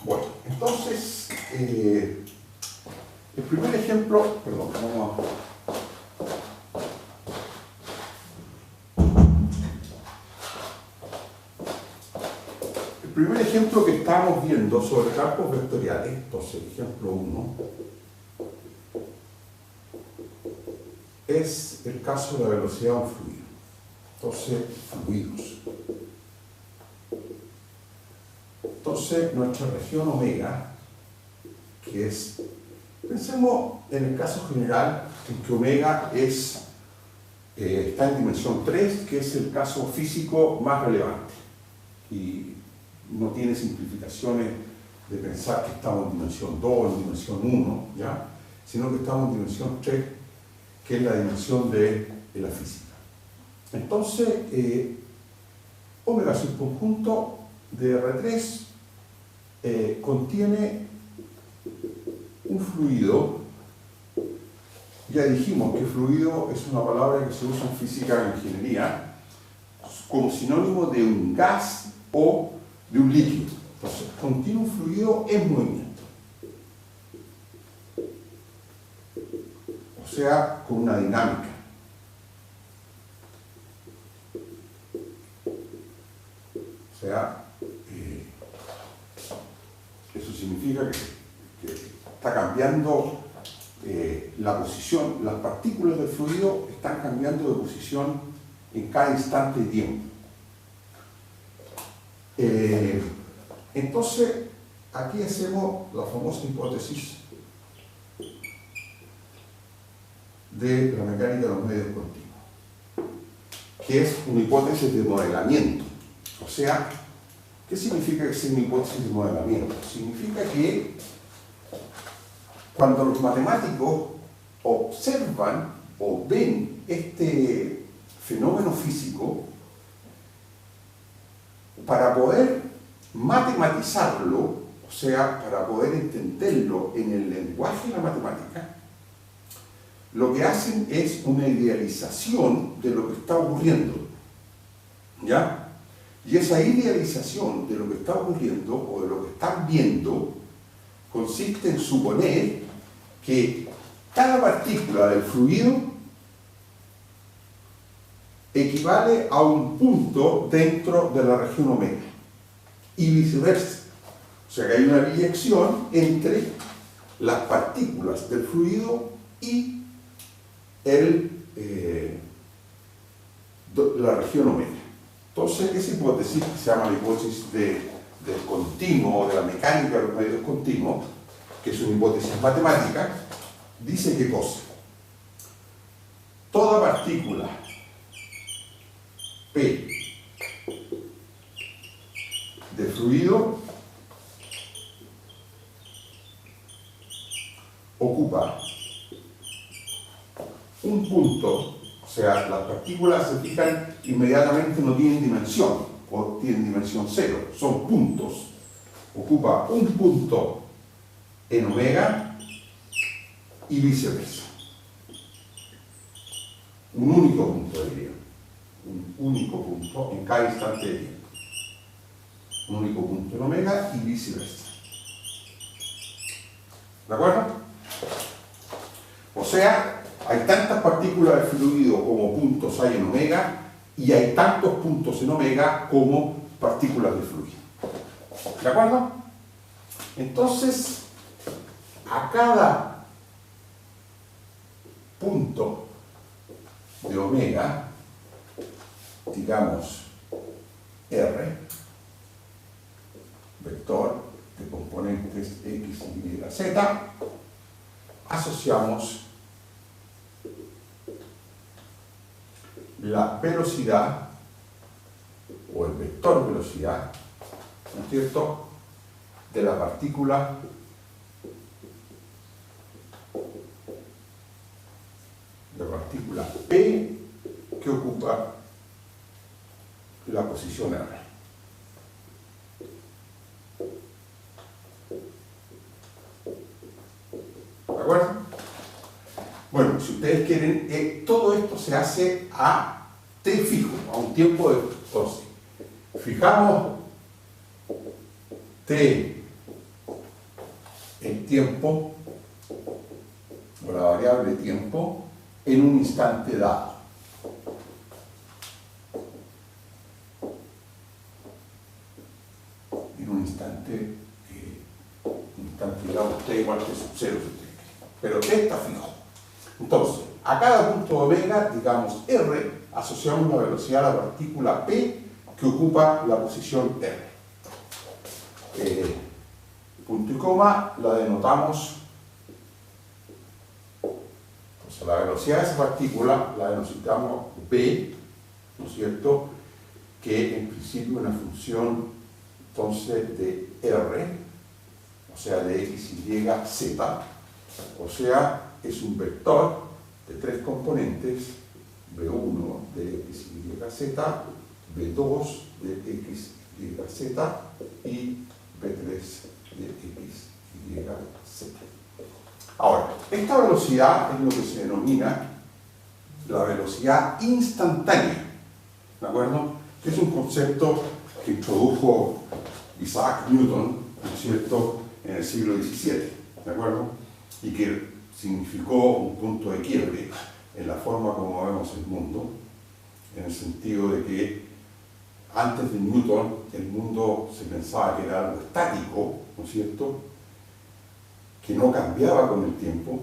Bueno, entonces, el primer ejemplo, perdón, vamos a... El primer ejemplo que estamos viendo sobre campos vectoriales, entonces, ejemplo 1, es el caso de la velocidad de un fluido. Entonces, fluidos. Entonces, nuestra región omega, que es, pensemos en el caso general, en que omega es, está en dimensión 3, que es el caso físico más relevante. Y no tiene simplificaciones de pensar que estamos en dimensión 2, en dimensión 1, ¿ya? Sino que estamos en dimensión 3, que es la dimensión de la física. Entonces, omega subconjunto de R3 contiene un fluido. Ya dijimos que fluido es una palabra que se usa en física e ingeniería como sinónimo de un gas o de un líquido. Entonces, contiene un fluido en movimiento. O sea, con una dinámica. O sea, eso significa que está cambiando la posición, las partículas del fluido están cambiando de posición en cada instante de tiempo. Entonces, aquí hacemos la famosa hipótesis de la mecánica de los medios continuos, que es una hipótesis de modelamiento. O sea, ¿qué significa que sea una hipótesis de modelamiento? Significa que cuando los matemáticos observan o ven este fenómeno físico, para poder matematizarlo, o sea, para poder entenderlo en el lenguaje de la matemática, lo que hacen es una idealización de lo que está ocurriendo, ¿ya? Y esa idealización de lo que está ocurriendo o de lo que están viendo consiste en suponer que cada partícula del fluido equivale a un punto dentro de la región omega y viceversa. O sea que hay una biyección entre las partículas del fluido y la región omega. Entonces, esa hipótesis, que se llama la hipótesis del continuo, de la mecánica de los medios continuos, que es una hipótesis matemática, dice qué cosa. Toda partícula P de fluido ocupa un punto, o sea, las partículas se fijan inmediatamente, no tienen dimensión, o tienen dimensión cero, son puntos. Ocupa un punto en omega y viceversa. Un único punto, diría. Un único punto en cada instante de tiempo. Un único punto en omega y viceversa. ¿De acuerdo? O sea, hay tantas partículas de fluido como puntos hay en omega y hay tantos puntos en omega como partículas de fluido. ¿De acuerdo? Entonces, a cada punto de omega, digamos R, vector de componentes X, Y, Z, asociamos la velocidad o el vector velocidad, ¿no es cierto?, de la partícula P que ocupa la posición R. ¿De acuerdo? Bueno, si ustedes quieren, todo esto se hace a t fijo, a un tiempo de... Entonces, fijamos t el tiempo, o la variable tiempo, en un instante dado. En un instante dado, t igual que 0, pero t está fijo. Entonces, a cada punto de omega, digamos r, asociamos la velocidad a la partícula p que ocupa la posición r. Punto y coma la denotamos, entonces la velocidad de esa partícula la denominamos b, ¿no es cierto?, que en principio es una función entonces de r, o sea de x, y, z, o sea es un vector de tres componentes, b1 de x, y, z, b2 de x, y, z y b3 de x, y, z. Ahora, esta velocidad es lo que se denomina la velocidad instantánea, ¿de acuerdo? Que es un concepto que introdujo Isaac Newton, ¿no es cierto?, en el siglo XVII, ¿de acuerdo? Y que significó un punto de quiebre en la forma como vemos el mundo, en el sentido de que antes de Newton el mundo se pensaba que era algo estático, ¿no es cierto?, que no cambiaba con el tiempo,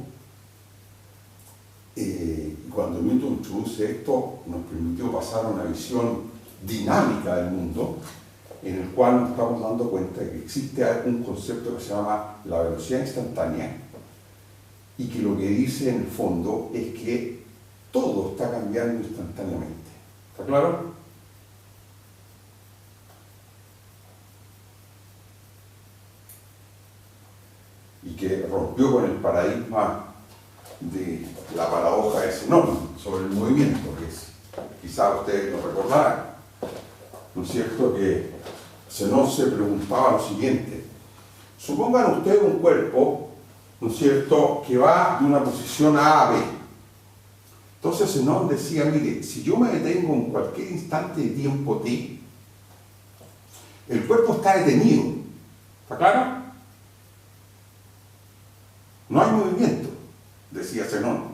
y cuando Newton introduce esto nos permitió pasar a una visión dinámica del mundo, en el cual nos estamos dando cuenta de que existe un concepto que se llama la velocidad instantánea, y que lo que dice en el fondo es que todo está cambiando instantáneamente. ¿Está claro? Y que rompió con el paradigma de la paradoja de Zenón sobre el movimiento, que quizás ustedes lo recordarán, ¿no es cierto?, que Zenón se preguntaba lo siguiente: supongan ustedes un cuerpo, ¿no es cierto?, que va de una posición A a B. Entonces Zenón decía, mire, si yo me detengo en cualquier instante de tiempo t, el cuerpo está detenido. ¿Está claro? No hay movimiento, decía Zenón.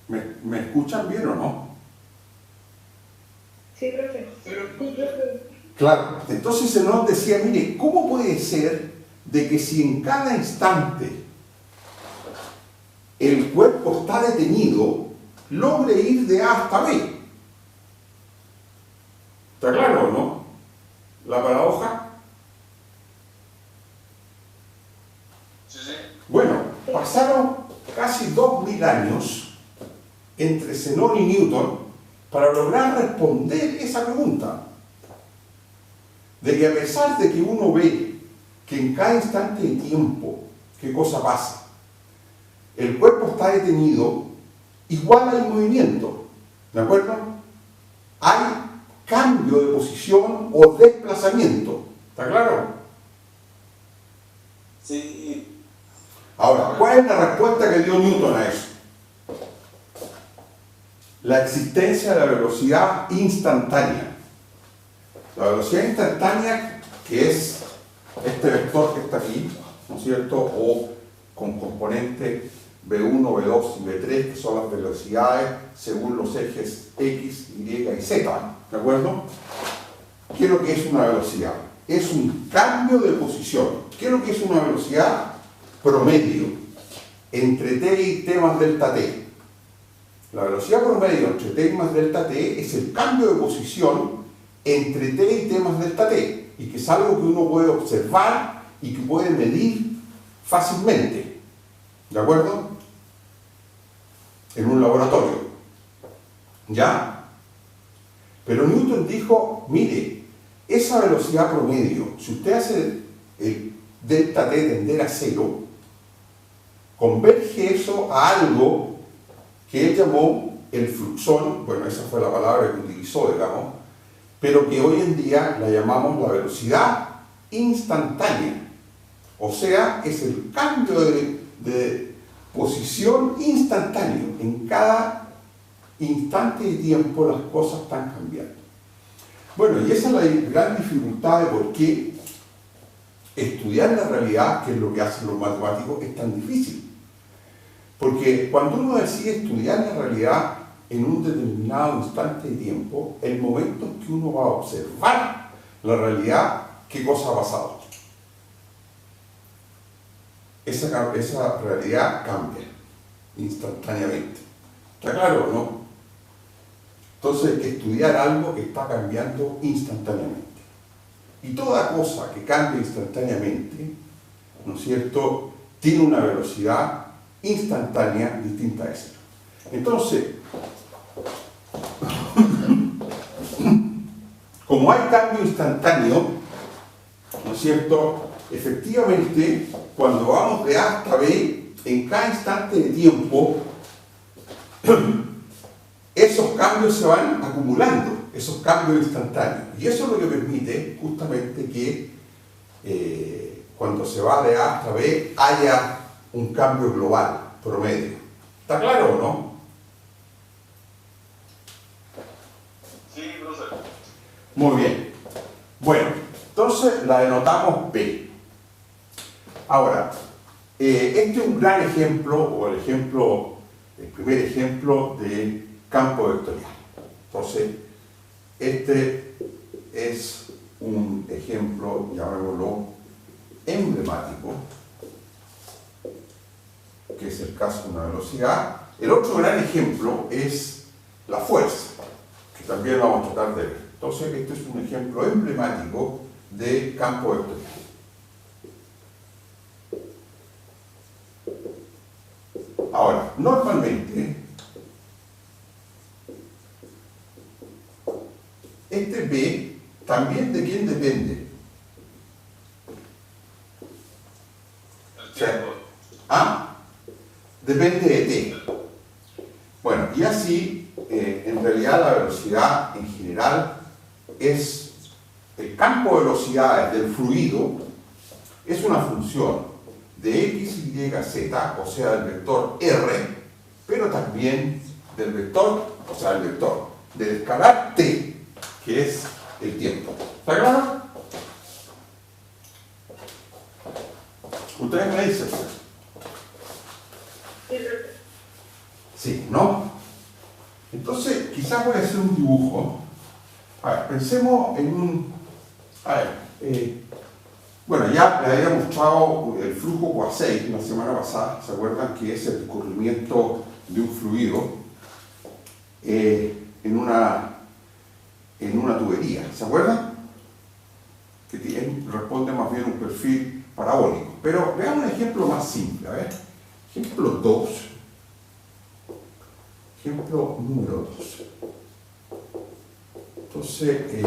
¿Me escuchan bien o no? Sí, profe. Claro, entonces Zenón decía, mire, ¿cómo puede ser de que si en cada instante el cuerpo está detenido, logre ir de A hasta B? ¿Está claro o no? La paradoja. Sí, sí. Bueno, pasaron casi 2000 años entre Zenón y Newton para lograr responder esa pregunta. De que a pesar de que uno ve que en cada instante de tiempo, ¿qué cosa pasa? El cuerpo está detenido, igual hay movimiento, ¿de acuerdo? Hay cambio de posición o desplazamiento, ¿está claro? Sí. Ahora, ¿cuál es la respuesta que dio Newton a eso? La existencia de la velocidad instantánea. La velocidad instantánea, que es este vector que está aquí, ¿no es cierto?, o con componentes B1, B2 y B3, que son las velocidades según los ejes X, Y y Z, ¿de acuerdo? ¿Qué es lo que es una velocidad? Es un cambio de posición. ¿Qué es lo que es una velocidad? Promedio entre t y t más delta t. La velocidad promedio entre t más delta t es el cambio de posición entre t y t más delta t, y que es algo que uno puede observar y que puede medir fácilmente, ¿de acuerdo?, en un laboratorio, ¿ya? Pero Newton dijo, mire, esa velocidad promedio, si usted hace el delta t tender a 0, converge eso a algo que él llamó el fluxón, bueno, esa fue la palabra que utilizó, digamos, pero que hoy en día la llamamos la velocidad instantánea. O sea, es el cambio de posición instantáneo. En cada instante de tiempo las cosas están cambiando. Bueno, y esa es la gran dificultad de por qué estudiar la realidad, que es lo que hacen los matemáticos, es tan difícil. Porque cuando uno decide estudiar la realidad en un determinado instante de tiempo, el momento en que uno va a observar la realidad, ¿qué cosa ha pasado? Esa realidad cambia instantáneamente. ¿Está claro o no? Entonces hay que estudiar algo que está cambiando instantáneamente. Y toda cosa que cambia instantáneamente, ¿no es cierto?, tiene una velocidad instantánea distinta a esa. Entonces, como hay cambio instantáneo, ¿no es cierto?, efectivamente, cuando vamos de A hasta B, en cada instante de tiempo, esos cambios se van acumulando, esos cambios instantáneos. Y eso es lo que permite justamente que cuando se va de A hasta B haya un cambio global, promedio. ¿Está claro o no? Sí, profesor. Muy bien. Bueno, entonces la denotamos B. Ahora, este es un gran ejemplo, o el primer ejemplo de campo vectorial. Entonces, este es un ejemplo, llamémoslo, emblemático, que es el caso de una velocidad. El otro gran ejemplo es la fuerza, que también vamos a tratar de ver. Entonces, este es un ejemplo emblemático de campo vectorial. Ahora, normalmente, este B también de quién depende. El tiempo. A depende de T. Bueno, y así, en realidad la velocidad en general es el campo de velocidades del fluido, es una función de x, y, z, o sea, del vector r, pero también del vector, o sea, del vector del escalar t, que es el tiempo. ¿Está claro? Ustedes me dicen. Sí, ¿no? Entonces, quizás voy a hacer un dibujo. A ver, pensemos en un... A ver, bueno, ya les había mostrado el flujo Poiseuille la semana pasada. ¿Se acuerdan? Que es el escurrimiento de un fluido en una tubería. ¿Se acuerdan? Que responde más bien a un perfil parabólico. Pero veamos un ejemplo más simple. A ver, ejemplo 2. Ejemplo número 2. Entonces,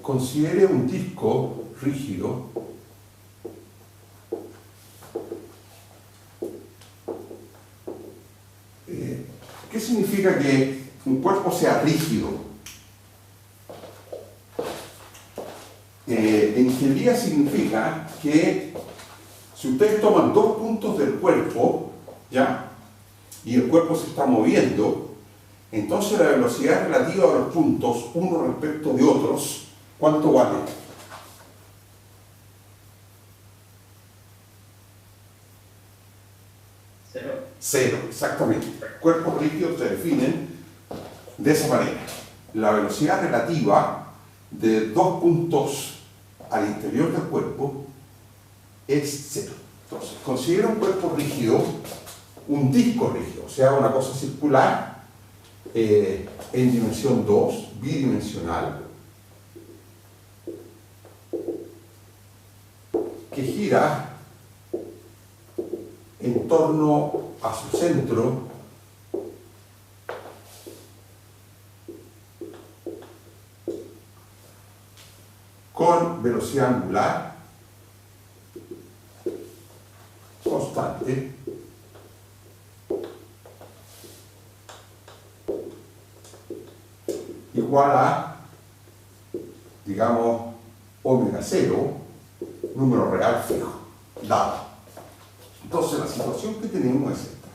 considere un disco rígido ¿qué significa que un cuerpo sea rígido? En ingeniería significa que si ustedes toman dos puntos del cuerpo, ¿ya?, y el cuerpo se está moviendo, entonces la velocidad relativa de los puntos, uno respecto de otros, ¿cuánto vale? Cero, exactamente. Cuerpos rígidos se definen de esa manera. La velocidad relativa de dos puntos al interior del cuerpo es cero. Entonces, considera un cuerpo rígido, un disco rígido, o sea, una cosa circular en dimensión 2, bidimensional, que gira en torno a su centro con velocidad angular constante igual a, digamos, omega 0, número real fijo, dado. Entonces la situación que tenemos es esta.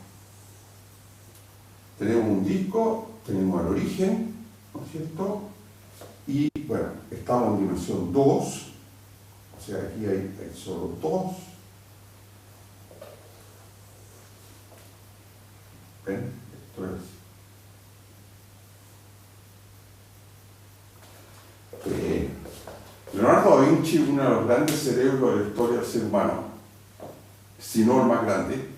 Tenemos un disco, tenemos el origen, ¿no es cierto? Y bueno, estamos en dimensión 2, O sea, aquí hay solo dos. ¿Ven? Esto es. Leonardo da Vinci, uno de los grandes cerebros de la historia del ser humano, si no el más grande,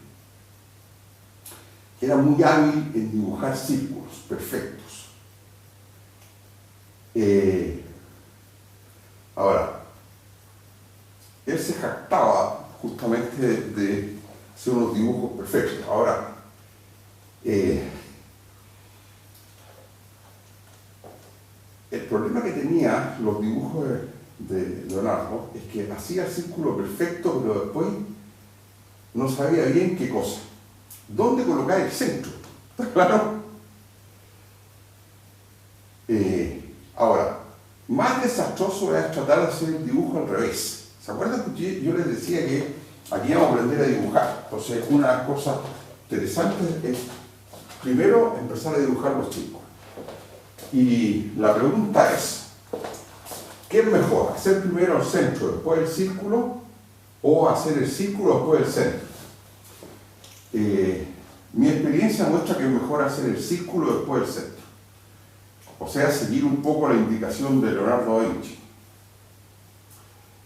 era muy hábil en dibujar círculos perfectos. Ahora, él se jactaba justamente de hacer unos dibujos perfectos. Ahora, el problema que tenía los dibujos de Leonardo es que hacía el círculo perfecto, pero después no sabía bien qué cosa. ¿Dónde colocar el centro? ¿Está claro? Ahora, más desastroso es tratar de hacer el dibujo al revés. ¿Se acuerdan que yo les decía que aquí vamos a aprender a dibujar? Entonces, una cosa interesante es, primero, empezar a dibujar los círculos. Y la pregunta es, ¿qué es mejor? ¿Hacer primero el centro, después el círculo? ¿O hacer el círculo, después el centro? Mi experiencia muestra que es mejor hacer el círculo, después el centro. O sea, seguir un poco la indicación de Leonardo da Vinci.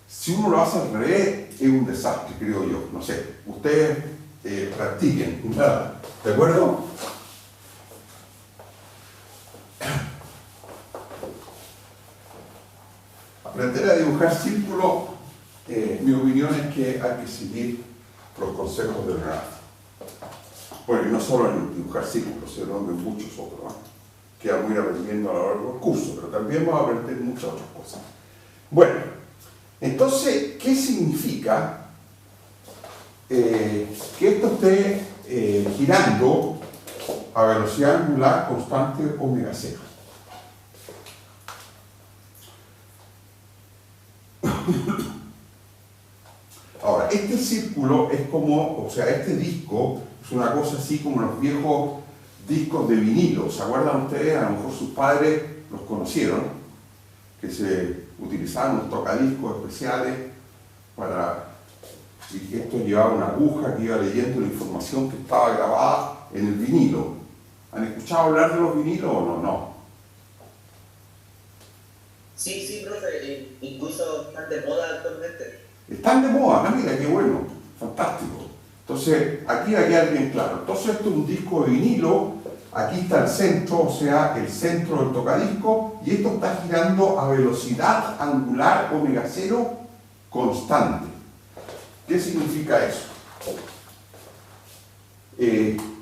Si uno lo hace al revés, es un desastre, creo yo. No sé, ustedes practiquen. ¿De acuerdo? Aprender a dibujar círculo, mi opinión es que hay que seguir los consejos de Leonardo. Bueno, y no solo en dibujar círculos, sino en muchos otros, que vamos a ir aprendiendo a lo largo del curso, pero también vamos a aprender muchas otras cosas. Bueno, entonces, ¿qué significa que esto esté girando a velocidad angular constante omega 0? Ahora, este círculo es como, o sea, este disco es una cosa así como los viejos discos de vinilo. ¿Se acuerdan ustedes? A lo mejor sus padres los conocieron, que se utilizaban unos tocadiscos especiales para... Y esto llevaba una aguja que iba leyendo la información que estaba grabada en el vinilo. ¿Han escuchado hablar de los vinilos o no? No. Sí, profe, incluso están de moda actualmente. Están de moda, mira qué bueno, fantástico. Entonces, aquí va a quedar bien claro. Entonces, esto es un disco de vinilo, aquí está el centro, o sea, el centro del tocadisco, y esto está girando a velocidad angular omega 0 constante. ¿Qué significa eso?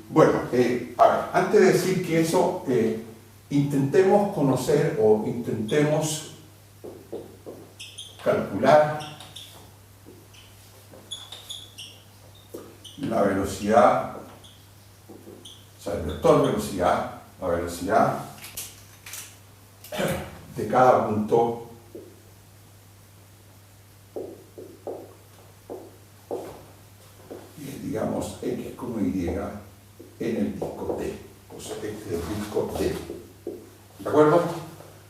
Bueno, a ver, antes de decir que eso, intentemos conocer o intentemos calcular la velocidad, o sea, el vector velocidad, la velocidad de cada punto digamos X como Y en el disco T. Pues este es el disco T. ¿De acuerdo?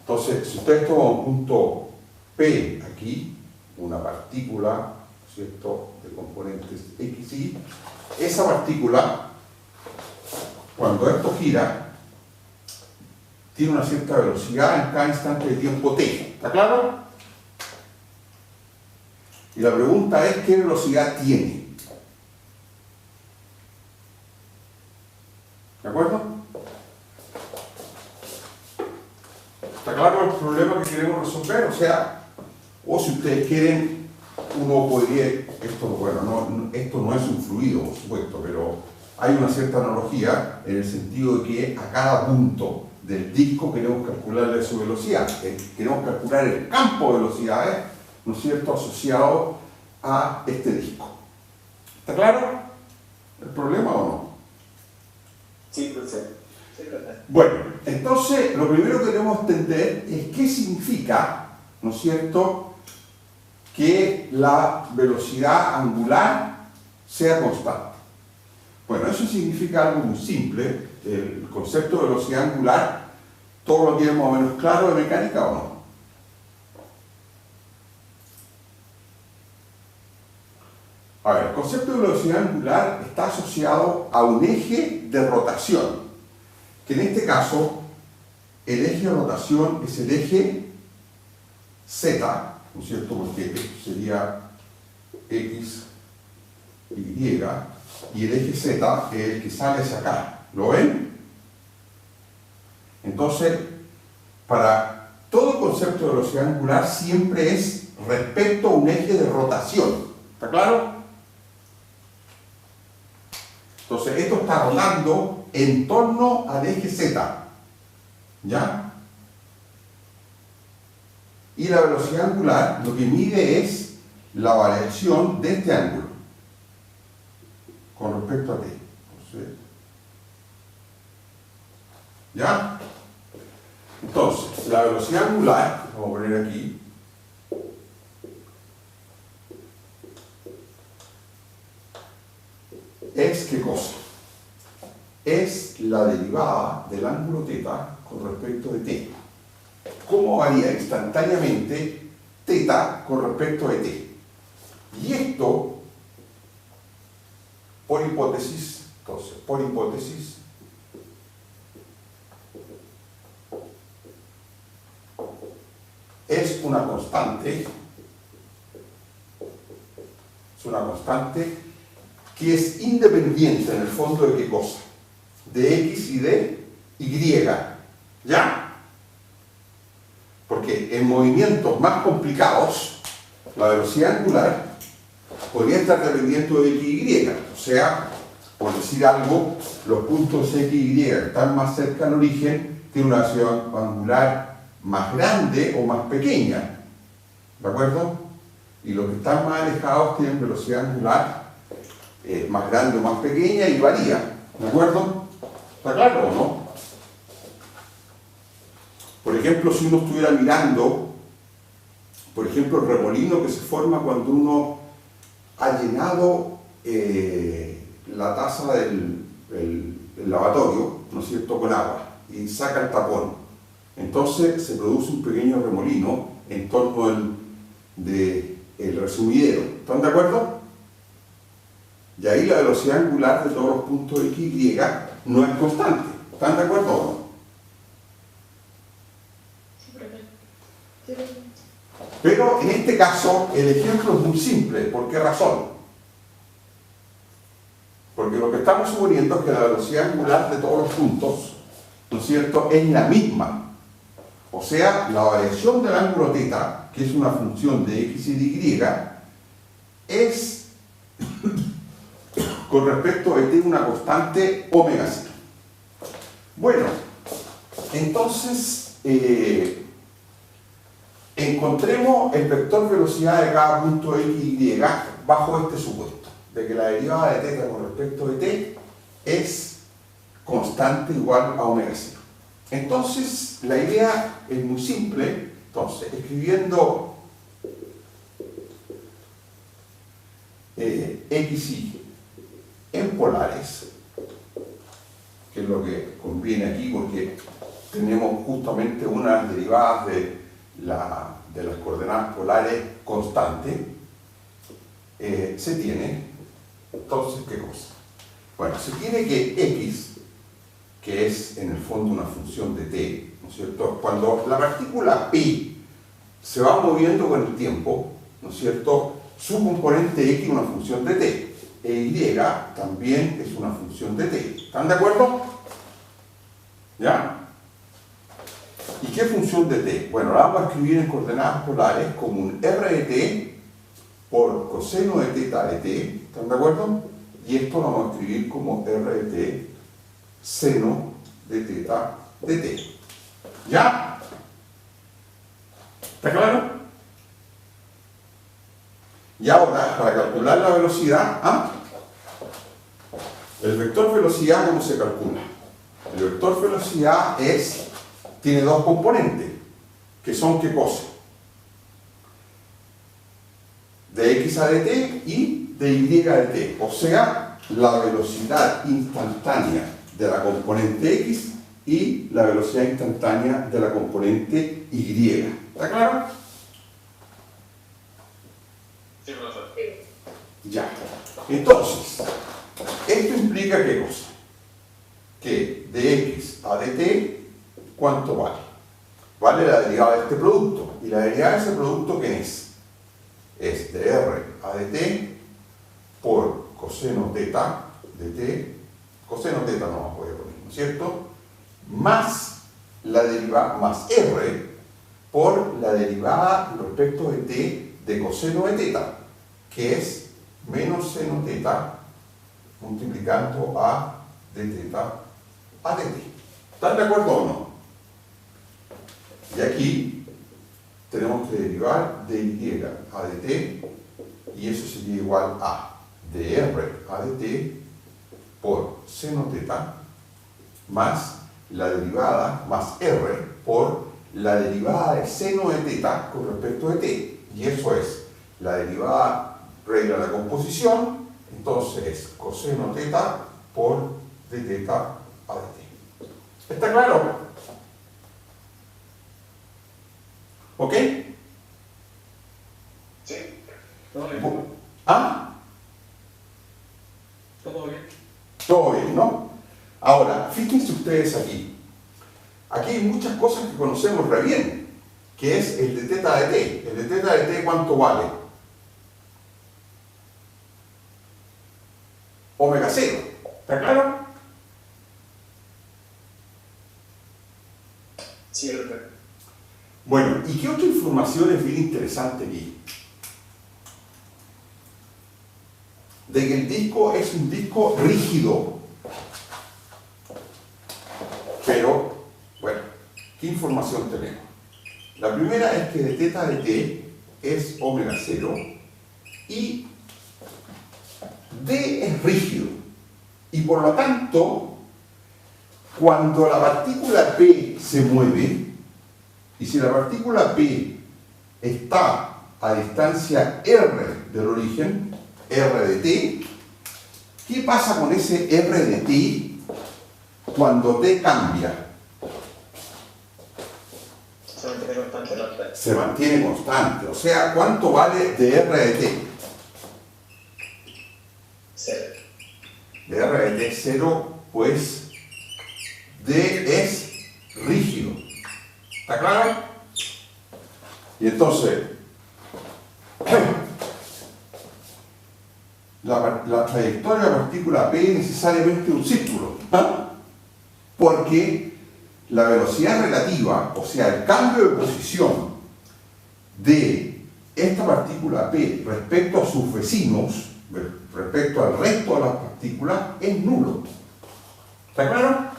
Entonces, si ustedes toman un punto P aquí, una partícula, ¿cierto?, de componentes X y, esa partícula, cuando esto gira, tiene una cierta velocidad en cada instante de tiempo T. ¿Está claro? Y la pregunta es, ¿qué velocidad tiene? ¿De acuerdo? ¿Está claro el problema que queremos resolver? O sea, o si ustedes quieren, uno podría, esto, bueno, esto no es un fluido, por supuesto, pero hay una cierta analogía en el sentido de que a cada punto del disco queremos calcularle su velocidad, queremos calcular el campo de velocidades, ¿no es cierto?, asociado a este disco. ¿Está claro el problema o no? Sí, profe. Bueno, entonces lo primero que debemos entender es qué significa, ¿no es cierto?, que la velocidad angular sea constante. Bueno, eso significa algo muy simple. El concepto de velocidad angular, ¿todo lo tiene más o menos claro de mecánica o no? A ver, el concepto de velocidad angular está asociado a un eje de rotación, que en este caso el eje de rotación es el eje Z, ¿no es cierto? Porque esto sería X, Y, y el eje Z es el que sale hacia acá. ¿Lo ven? Entonces, para todo concepto de velocidad angular siempre es respecto a un eje de rotación. ¿Está claro? Entonces, esto está rotando en torno al eje Z. ¿Ya? Y la velocidad angular lo que mide es la variación de este ángulo con respecto a t. Entonces, ¿ya? Entonces, la velocidad angular, vamos a poner aquí, es ¿qué cosa? Es la derivada del ángulo θ con respecto de t. ¿Cómo varía instantáneamente θ con respecto de t? Y esto, por hipótesis, entonces, por hipótesis, es una constante que es independiente en el fondo de qué cosa, de X y de Y, ¿ya? Porque en movimientos más complicados la velocidad angular podría estar dependiendo de X y Y, o sea, por decir algo, los puntos X y Y que están más cerca al origen tienen una velocidad angular más grande o más pequeña, ¿de acuerdo? Y los que están más alejados tienen velocidad angular más grande o más pequeña y varía, ¿de acuerdo? ¿Está claro o no? Por ejemplo, si uno estuviera mirando, por ejemplo, el remolino que se forma cuando uno ha llenado la taza del lavatorio, ¿no es cierto?, con agua y saca el tapón. Entonces se produce un pequeño remolino en torno del resumidero. ¿Están de acuerdo? Y ahí la velocidad angular de todos los puntos X y Y no es constante. ¿Están de acuerdo o no? Pero en este caso el ejemplo es muy simple. ¿Por qué razón? Porque lo que estamos suponiendo es que la velocidad angular de todos los puntos, ¿no es cierto?, es la misma. O sea, la variación del ángulo θ, que es una función de X y de Y, es con respecto a t una constante omega c. Bueno, entonces encontremos el vector velocidad de cada punto X y Y bajo este supuesto, de que la derivada de θ con respecto de t es constante igual a omega c. Entonces, la idea es muy simple. Entonces, escribiendo X y en polares, que es lo que conviene aquí porque tenemos justamente unas derivadas de las coordenadas polares constantes, se tiene, entonces, ¿qué cosa? Bueno, se tiene que X, que es en el fondo una función de t, ¿no es cierto? Cuando la partícula pi se va moviendo con el tiempo, ¿no es cierto?, su componente x es una función de t, e y también es una función de t. ¿Están de acuerdo? ¿Ya? ¿Y qué función de t? Bueno, la vamos a escribir en coordenadas polares como un r de t por coseno de θ de t. ¿Están de acuerdo? Y esto lo vamos a escribir como r de t seno de θ de t. ¿Ya? ¿Está claro? Y ahora, para calcular la velocidad, el vector velocidad, ¿cómo se calcula? El vector velocidad tiene dos componentes, que son ¿qué cosa? De x a de t y de y de t. O sea, la velocidad instantánea de la componente x y la velocidad instantánea de la componente y. ¿Está claro? Sí, profesor. Sí. Ya. significa qué cosa? Que de x a de t, ¿cuánto vale? Vale la derivada de este producto. ¿Y la derivada de ese producto qué es? Es de r a de t por coseno teta de t, coseno teta no voy a poner, ¿no es cierto? Más la derivada, más r por la derivada respecto de t de coseno de teta, que es menos seno teta multiplicando a de teta a de t. ¿Están de acuerdo o no? Y aquí tenemos que derivar de y a de t, y eso sería igual a de r a de t por seno teta más la derivada más r por la derivada de seno de teta con respecto de t. Y eso es la derivada regla de la composición, entonces es coseno teta por de teta a de t. ¿Está claro? ¿Ok? Sí. Todo bien. ¿Ah? Todo bien. Todo bien, ¿no? Ahora, fíjense ustedes aquí. Aquí hay muchas cosas que conocemos re bien, que es el de teta de t. El de teta de t, ¿cuánto vale? Omega 0. ¿Está claro? Sí, profe. Bueno, ¿y qué otra información es bien interesante aquí? De que el disco es un disco rígido, pero, bueno, ¿qué información tenemos? La primera es que de teta de t es omega 0 y d es rígido. Y por lo tanto, cuando la partícula P se mueve, y si la partícula P está a distancia r del origen, r de t, ¿qué pasa con ese r de t cuando t cambia? Se mantiene constante, ¿no? Se mantiene constante. O sea, ¿cuánto vale de r de t? Cero. De r de t 0, pues d es rígido. ¿Está claro? Y entonces, la trayectoria de la partícula P es necesariamente un círculo, ¿ah? Porque la velocidad relativa, o sea, el cambio de posición de esta partícula P respecto a sus vecinos, respecto al resto de las partículas, es nulo. ¿Está claro?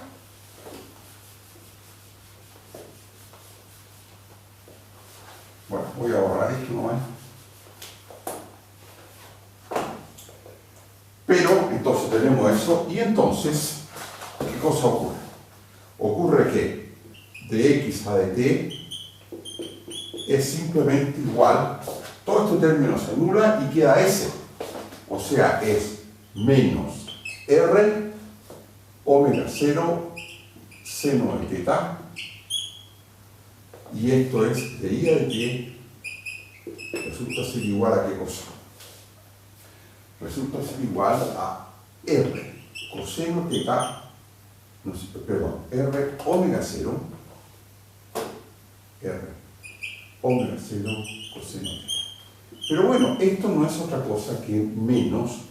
Bueno, voy a borrar esto nomás. Pero, entonces tenemos eso, y entonces, ¿qué cosa ocurre? Ocurre que de x a de t es simplemente igual, todo este término se anula y queda s. O sea, es menos r omega 0 seno de teta, y esto es de y a de t, resulta ser igual a qué cosa. Resulta ser igual a r coseno teta, no sé, perdón, r omega 0, r omega 0 coseno teta. Pero bueno, esto no es otra cosa que menos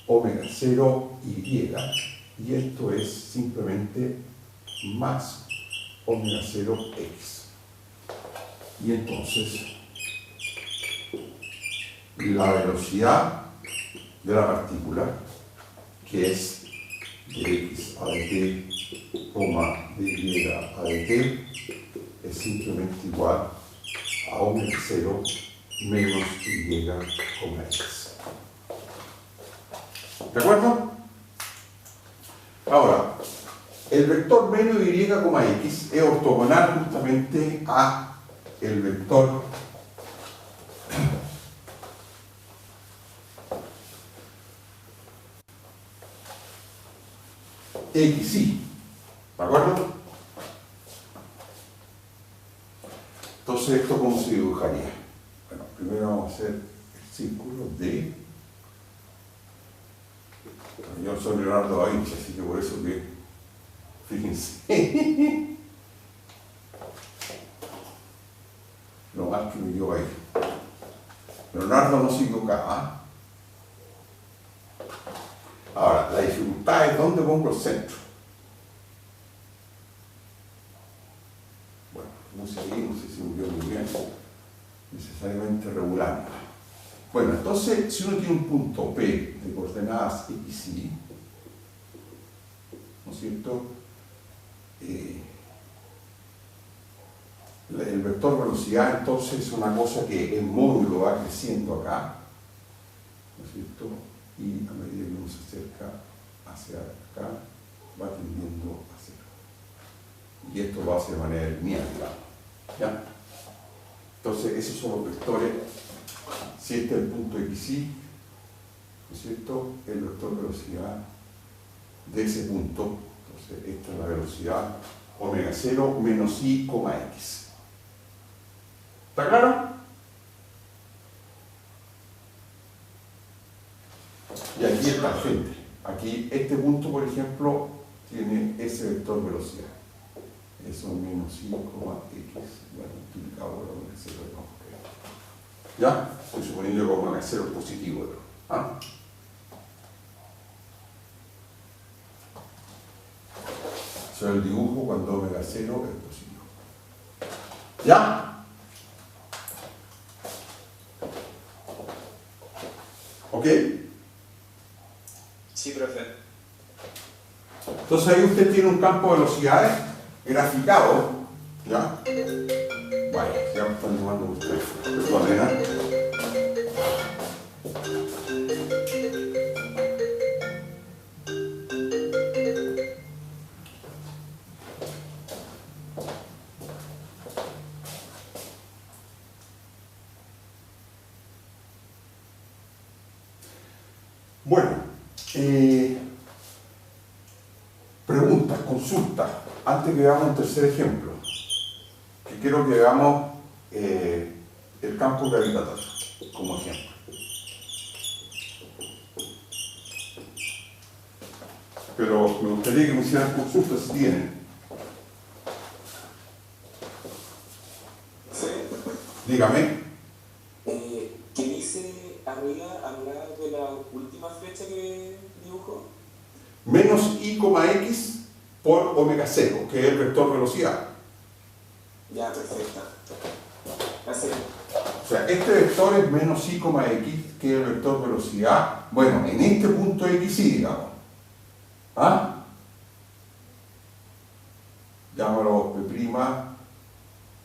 omega 0 y esto es simplemente más omega 0 x. Y entonces la velocidad de la partícula, que es de x a de t, de y a de t, es simplemente igual a omega 0 menos y, x. ¿De acuerdo? Ahora, el vector menos y, x es ortogonal justamente a el vector xy. ¿De acuerdo? Entonces, ¿esto cómo se dibujaría? Bueno, primero vamos a hacer el círculo de Yo soy Leonardo da Vinci, así que por eso que, fíjense, lo mal que me dio ahí. Leonardo no se equivocaba. Ahora, la dificultad es dónde pongo el centro. Bueno, no sé ahí, no sé si me dio muy bien, necesariamente regular. Bueno, entonces, si uno tiene un punto P de coordenadas X, Y, ¿no es cierto? El vector velocidad entonces es una cosa que el módulo va creciendo acá, ¿no es cierto? Y a medida que uno se acerca hacia acá, va tendiendo a cero. Y esto lo hace de manera lineal, digamos. ¿Ya? Entonces, esos son los vectores. Si este es el punto XY, ¿no es cierto? El vector velocidad de ese punto, entonces esta es la velocidad omega 0 menos I, X. ¿Está claro? Y aquí es tangente. Aquí este punto, por ejemplo, tiene ese vector velocidad. Eso menos I, X, bueno, multiplicado por omega 0 de omega. ¿Ya? Estoy suponiendo que omega 0 es positivo. ¿Ah? Eso es el dibujo cuando omega 0 es positivo. ¿Ya? ¿Ok? Sí, profe. Entonces ahí usted tiene un campo de velocidades graficado. ¿Ya? Vaya, ya me están llamando ustedes. Perdón, Bueno, preguntas, consultas, antes que veamos un tercer ejemplo, que quiero que veamos el campo gravitatorio como ejemplo. Pero me gustaría que me hicieran consultas si tienen. Sí. Dígame. ¿Qué dice arriba de la última flecha que dibujó? Menos I, X por omega 0, que es el vector velocidad. Ya, perfecto. Así. O sea, este vector es menos I, X, que es el vector velocidad, bueno, en este punto X, Y, digamos. ¿Ah? Llámalo P'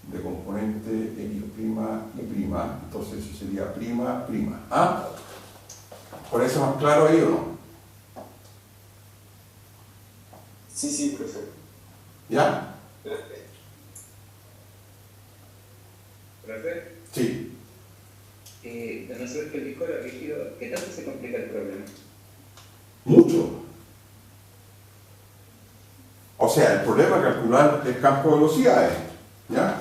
de componente X' y prima, entonces eso sería prima. ¿Ah? ¿Por eso más claro ahí o no? Sí, perfecto. ¿Ya? Profe, Sí. de no ser que el disco era rígido, ¿qué tanto se complica el problema? Mucho. O sea, el problema es calcular el campo de velocidades. ¿Ya?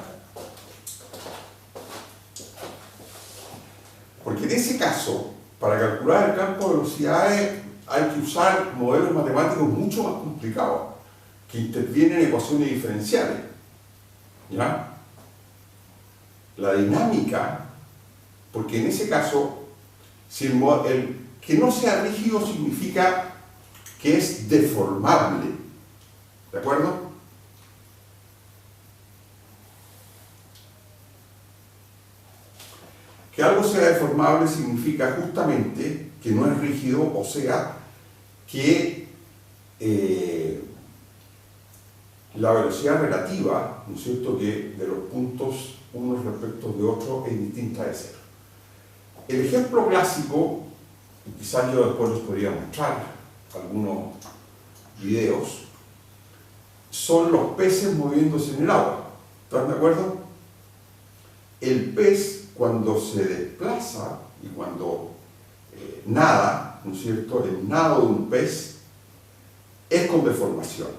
Porque en ese caso, para calcular el campo de velocidades hay que usar modelos matemáticos mucho más complicados, que intervienen en ecuaciones diferenciales. ¿Ya? La dinámica, porque en ese caso, si el que no sea rígido significa que es deformable. ¿De acuerdo? Que algo sea deformable significa justamente que no es rígido, o sea, que la velocidad relativa, ¿no es cierto?, que de los puntos unos respecto de otros es distinta de cero. El ejemplo clásico, y quizás yo después les podría mostrar algunos videos, son los peces moviéndose en el agua. ¿Están de acuerdo? El pez, cuando se desplaza y cuando nada, ¿no es cierto?, el nado de un pez es con deformación.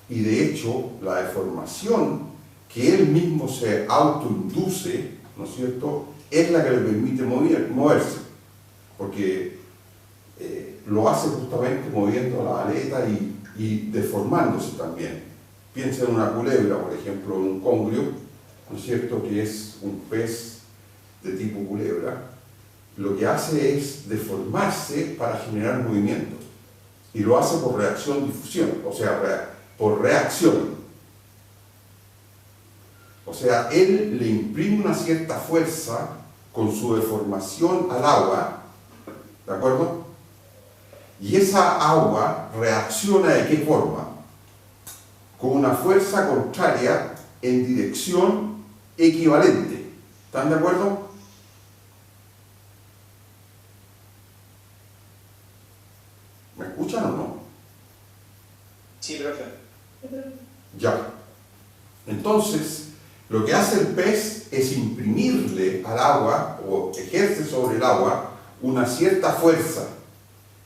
Y de hecho, la deformación que él mismo se autoinduce, ¿no es cierto?, es la que le permite moverse. Porque lo hace justamente moviendo la aleta y deformándose también. Piensa en una culebra, por ejemplo, en un congrio, ¿no es cierto?, que es un pez de tipo culebra. Lo que hace es deformarse para generar movimiento. Y lo hace por reacción-difusión, o sea, por reacción. O sea, él le imprime una cierta fuerza con su deformación al agua, ¿de acuerdo? Y esa agua reacciona ¿de qué forma? Con una fuerza contraria en dirección equivalente. ¿Están de acuerdo? ¿Me escuchan o no? Sí, profe. Ya. Entonces, lo que hace el pez es imprimirle al agua, o ejerce sobre el agua, una cierta fuerza.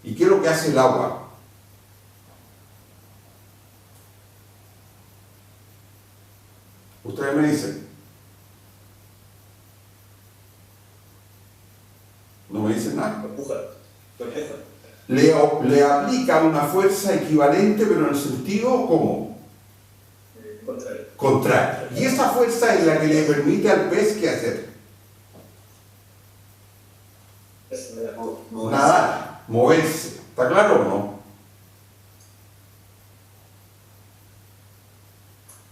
¿Y qué es lo que hace el agua? Ustedes me dicen. No me dicen nada. Empuja. Lo empuja. Le aplica una fuerza equivalente, pero en el sentido ¿cómo? Contrario. Contrario. Y esa fuerza es la que le permite al pez ¿qué hacer? Nadar, moverse. ¿Está claro o no?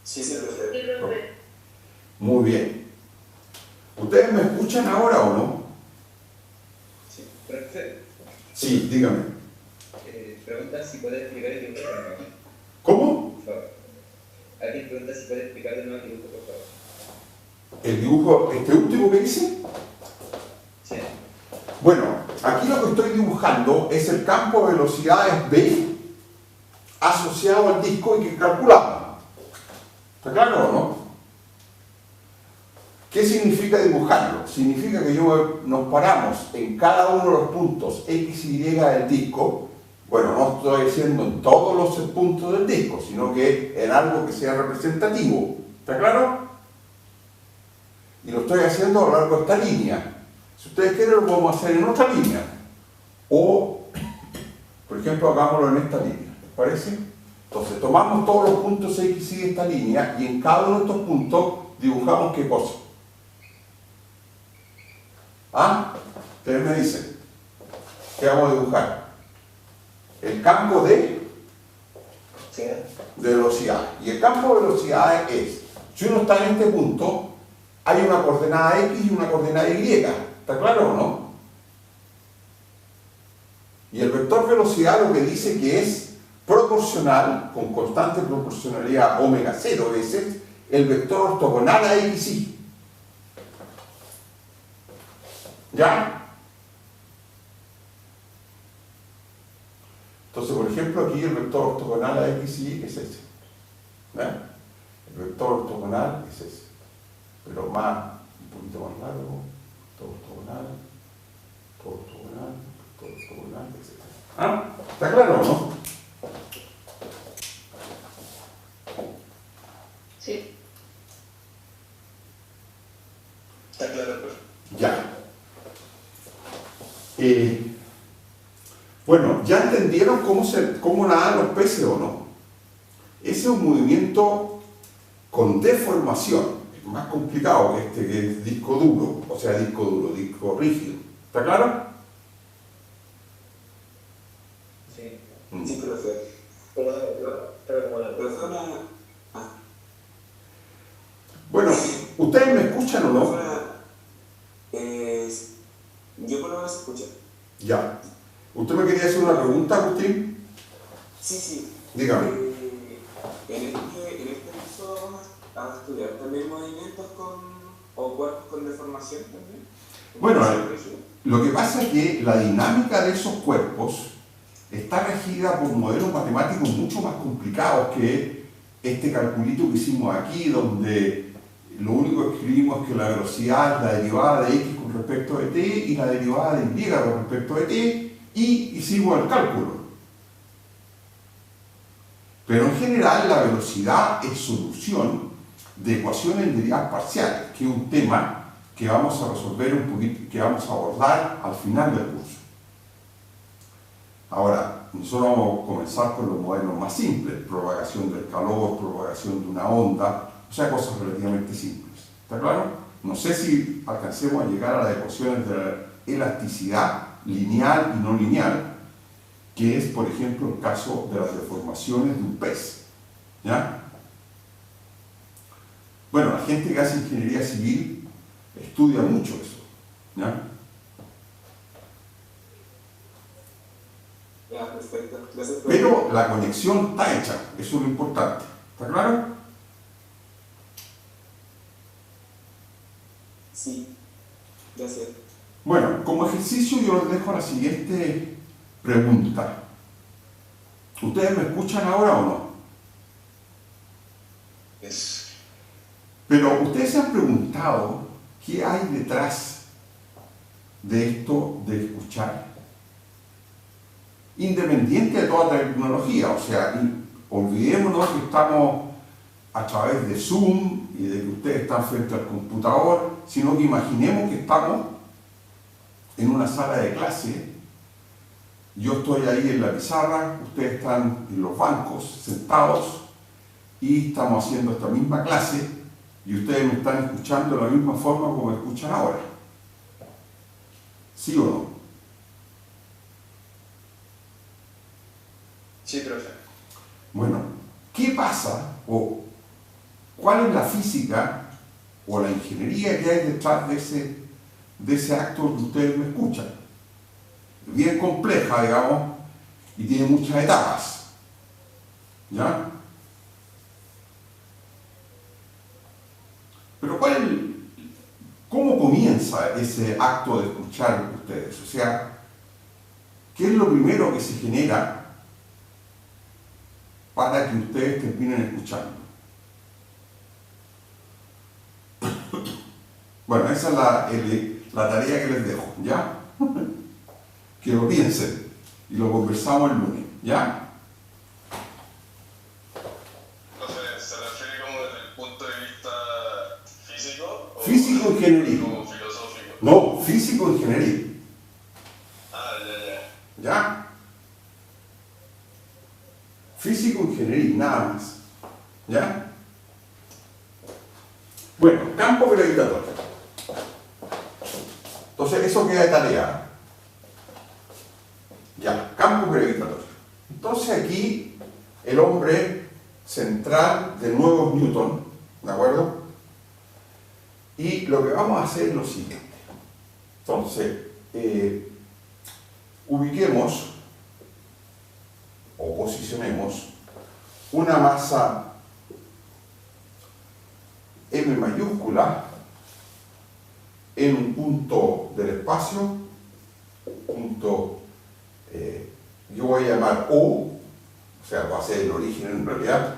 Sí, sí, profe. Muy bien. ¿Ustedes me escuchan ahora o no? Sí. Profe, Sí, dígame. pregunta si puede explicar el dibujo, por favor. ¿Cómo? Por favor. Alguien pregunta si puede explicar de nuevo el dibujo, por favor. El dibujo, este último que hice. Sí. Bueno, aquí lo que estoy dibujando es el campo de velocidades B asociado al disco y que calculamos. ¿Está claro o no? ¿Qué significa dibujarlo? Significa que nos paramos en cada uno de los puntos X y Y del disco. Bueno, no estoy diciendo en todos los puntos del disco, sino que en algo que sea representativo. ¿Está claro? Y lo estoy haciendo a lo largo de esta línea. Si ustedes quieren lo podemos hacer en otra línea. O, por ejemplo, hagámoslo en esta línea. ¿Les parece? Entonces, tomamos todos los puntos X y de esta línea y en cada uno de estos puntos dibujamos ¿qué cosa? ¿Ah? Ustedes me dicen. ¿Qué vamos a dibujar? El campo de velocidad. Y el campo de velocidad es, si uno está en este punto, hay una coordenada X y una coordenada Y. ¿Está claro o no? Y el vector velocidad lo que dice que es proporcional, con constante proporcionalidad omega 0 veces, el vector ortogonal a XY. ¿Ya? Entonces, por ejemplo, aquí el vector ortogonal a XY es ese. ¿Ya? El vector ortogonal es ese. Pero un poquito más largo, ortogonal, etc. ¿Ah? ¿Está claro o no? Sí. Está claro, profe. Ya. Bueno, ¿ya entendieron cómo nadan los peces o no? Ese es un movimiento con deformación. Es más complicado que este, que es disco duro, o sea, disco rígido. ¿Está claro? Sí. Sí, profe. Persona. Ah. Bueno, ¿ustedes me escuchan o no? Persona. Yo por lo menos escucho. Ya. ¿Usted me quería hacer una pregunta, Agustín? Sí, sí. Dígame. En este curso vamos a estudiar también movimientos o cuerpos con deformación también. Bueno, lo que pasa es que la dinámica de esos cuerpos está regida por modelos matemáticos mucho más complicados que este calculito que hicimos aquí, donde lo único que escribimos es que la velocidad es la derivada de x con respecto de t y la derivada de y con respecto de t, y hicimos el cálculo. Pero en general la velocidad es solución de ecuaciones en derivadas parciales, que es un tema que vamos a resolver un poquito, que vamos a abordar al final del curso. Ahora, nosotros vamos a comenzar con los modelos más simples, propagación del calor, propagación de una onda, o sea, cosas relativamente simples. ¿Está claro? No sé si alcancemos a llegar a las ecuaciones de la elasticidad lineal y no lineal, que es, por ejemplo, el caso de las deformaciones de un pez. ¿Ya? Bueno, la gente que hace ingeniería civil estudia mucho eso. ¿Ya? Ya, perfecto. Gracias por... Pero la conexión está hecha, eso es lo importante. ¿Está claro? Sí, gracias. Bueno, como ejercicio yo les dejo la siguiente pregunta. ¿Ustedes me escuchan ahora o no? Pero ustedes se han preguntado qué hay detrás de esto de escuchar. Independiente de toda tecnología, o sea, olvidémonos que estamos a través de Zoom y de que ustedes están frente al computador, sino que imaginemos que estamos en una sala de clase, yo estoy ahí en la pizarra, ustedes están en los bancos sentados y estamos haciendo esta misma clase y ustedes me están escuchando de la misma forma como me escuchan ahora. ¿Sí o no? Sí, profe. Bueno, ¿qué pasa o cuál es la física o la ingeniería que hay detrás de ese acto que ustedes me escuchan? Bien compleja, digamos, y tiene muchas etapas. ¿Ya? Pero ¿cómo comienza ese acto de escuchar ustedes? O sea, ¿qué es lo primero que se genera para que ustedes terminen escuchando? Bueno, esa es la tarea que les dejo, ¿ya? Que lo piensen y lo conversamos el lunes, ¿ya? Entonces, ¿se refiere como desde el punto de vista físico? ¿O Físico-ingeniería. como filosófico? No, físico-ingeniería, Ah, ya. ¿ya? Físico-ingeniería, nada más, ¿ya? Bueno, campo gravitatorio. Entonces, eso queda de tarea. Ya, campo gravitatorio. Entonces aquí el hombre central de nuevo es Newton, ¿de acuerdo? Y lo que vamos a hacer es lo siguiente. Entonces, ubiquemos o posicionemos una masa M mayúscula en un punto del espacio, punto yo voy a llamar O, o sea, va a ser el origen en realidad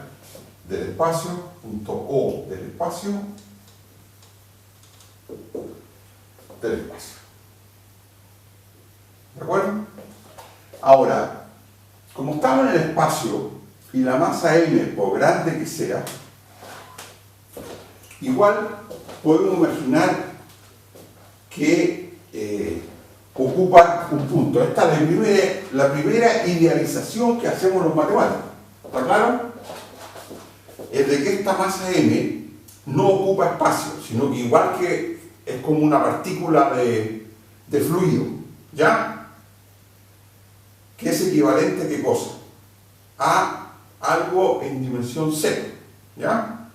del espacio, punto O del espacio, ¿de acuerdo? Ahora, como estamos en el espacio y la masa M, por grande que sea, igual podemos imaginar que ocupa un punto. Esta es la primera idealización que hacemos los matemáticos. ¿Está claro? Es de que esta masa M no ocupa espacio, sino que igual que es como una partícula de fluido, ¿ya? Que es equivalente a ¿qué cosa? A algo en dimensión cero, ¿ya?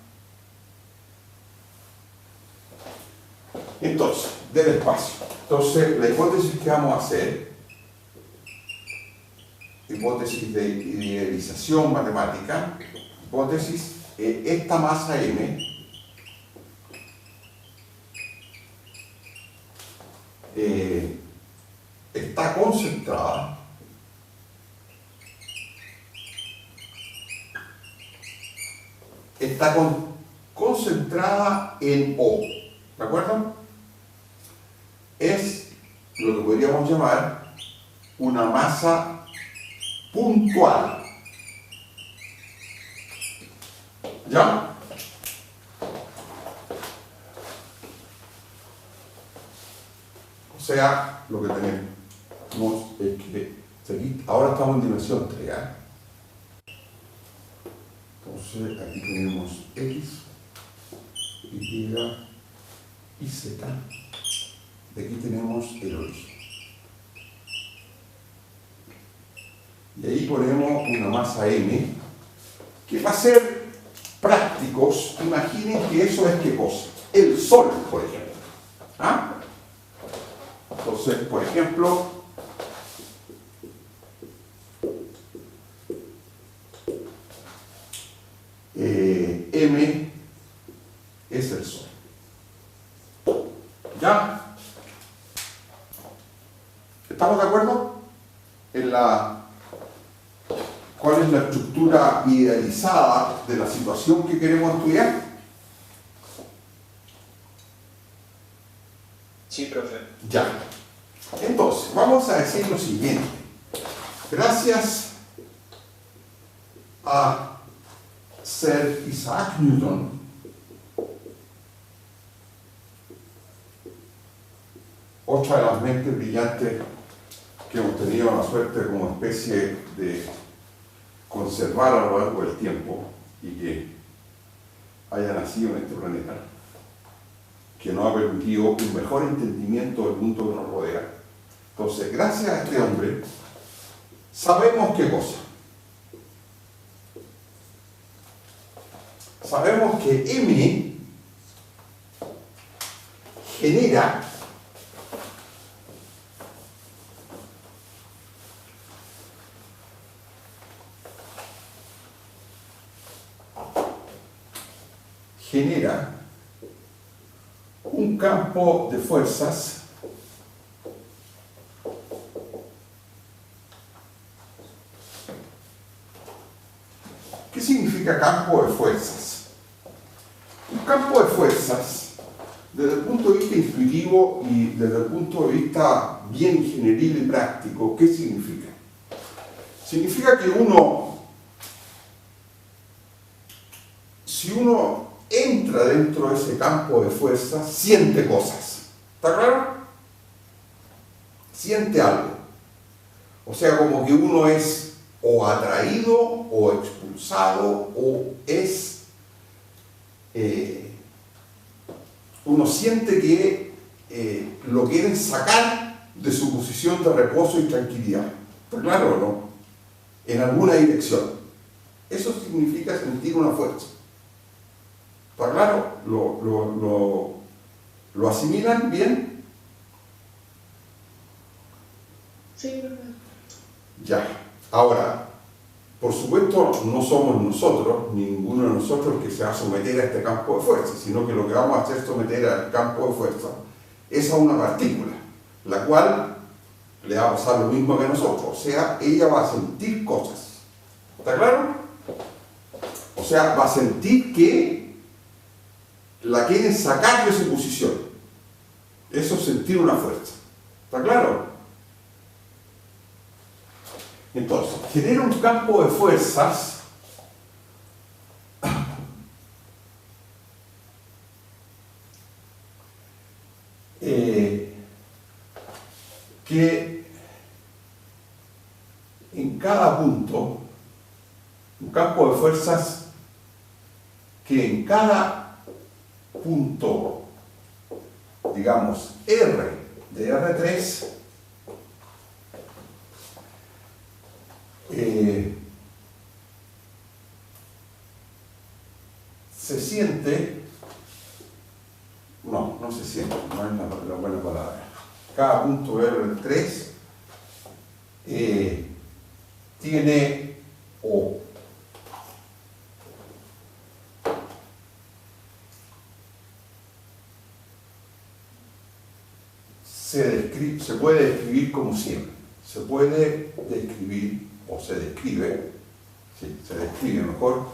Entonces, del espacio. Entonces, la hipótesis que vamos a hacer, hipótesis de idealización matemática, hipótesis, esta masa M está concentrada concentrada en O, ¿de acuerdo? Es lo que podríamos llamar una masa puntual. ¿Ya? O sea, lo que tenemos es que Ahora estamos en dimensión 3, ¿eh? Entonces aquí tenemos X, Y y Z. De aquí tenemos el origen. Y ahí ponemos una masa M, que va a ser prácticos. Imaginen que eso es ¿qué cosa? El Sol, por ejemplo. ¿Ah? Entonces, por ejemplo, M es el Sol. ¿Ya? ¿Estamos de acuerdo? ¿Cuál es la estructura idealizada de la situación que queremos estudiar? Sí, profe. Ya. Entonces, vamos a decir lo siguiente. Gracias a Sir Isaac Newton, otra de las mentes brillantes que hemos tenido la suerte como especie de conservar a lo largo del tiempo y que haya nacido en este planeta, que nos ha permitido un mejor entendimiento del mundo que nos rodea. Entonces, gracias a este hombre, sabemos qué cosa. Sabemos que M genera un campo de fuerzas ¿Qué significa campo de fuerzas? Un campo de fuerzas, desde el punto de vista intuitivo y desde el punto de vista bien ingenieril y práctico, ¿qué significa? Significa que si uno entra dentro de ese campo de fuerzas, siente cosas. ¿Está claro? Siente algo. O sea, como que uno es o atraído o expulsado o es... uno siente que lo quieren sacar de su posición de reposo y tranquilidad. ¿Está claro o no? En alguna dirección. Eso significa sentir una fuerza. ¿Está claro? ¿Lo asimilan bien? Sí, verdad. Ya. Ahora, por supuesto, no somos nosotros, ninguno de nosotros que se va a someter a este campo de fuerza, sino que lo que vamos a hacer es someter al campo de fuerza es a una partícula, la cual le va a pasar lo mismo que a nosotros, o sea, ella va a sentir cosas. ¿Está claro? O sea, va a sentir que la quieren sacar de su posición. Eso es sentir una fuerza. ¿Está claro? Entonces, genera un campo de fuerzas que en cada punto, un campo de fuerzas que en cada punto, digamos, R de R3, se siente, no se siente, no es la buena palabra. Cada punto R3 tiene O. Se puede describir como siempre. Se puede describir, o se describe, sí, se describe mejor,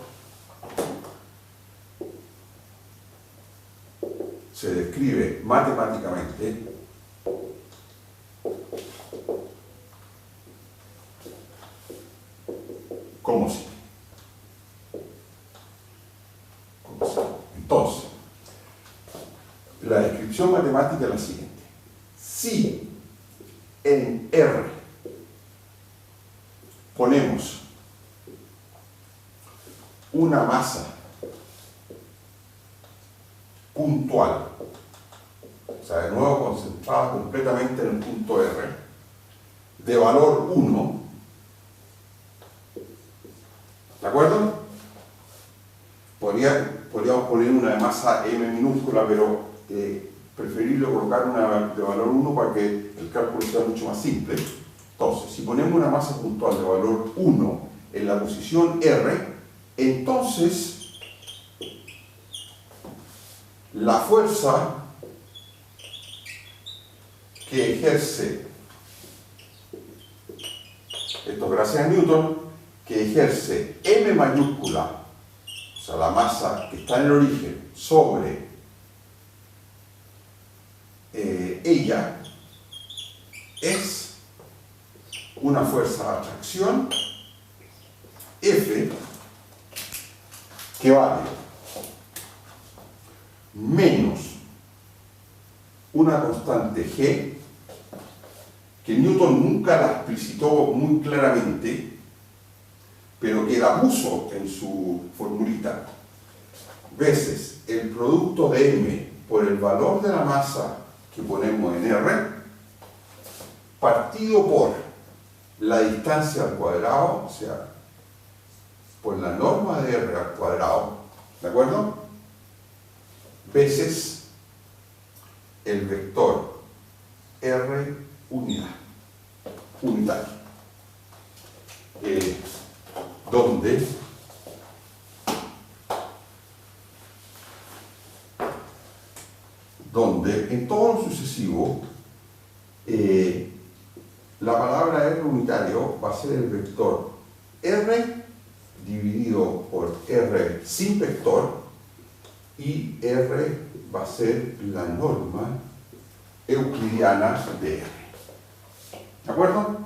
se describe matemáticamente como si. Entonces, la descripción matemática es la siguiente. Si en R una masa puntual, o sea, de nuevo concentrada completamente en el punto R, de valor 1, ¿de acuerdo? Podríamos poner una de masa M minúscula, pero preferible colocar una de valor 1 para que el cálculo sea mucho más simple. Entonces, si ponemos una masa puntual de valor 1 en la posición R, entonces la fuerza que ejerce, esto gracias a Newton, que ejerce M mayúscula, o sea, la masa que está en el origen, sobre ella, es una fuerza de atracción F que vale menos una constante G que Newton nunca la explicitó muy claramente, pero que la puso en su formulita, veces el producto de M por el valor de la masa que ponemos en R, partido por la distancia al cuadrado, o sea, por la norma de R al cuadrado, ¿de acuerdo? Veces el vector R unitario, donde en todo lo sucesivo la palabra R unitario va a ser el vector R dividido por R sin vector, y R va a ser la norma euclidiana de R. ¿De acuerdo?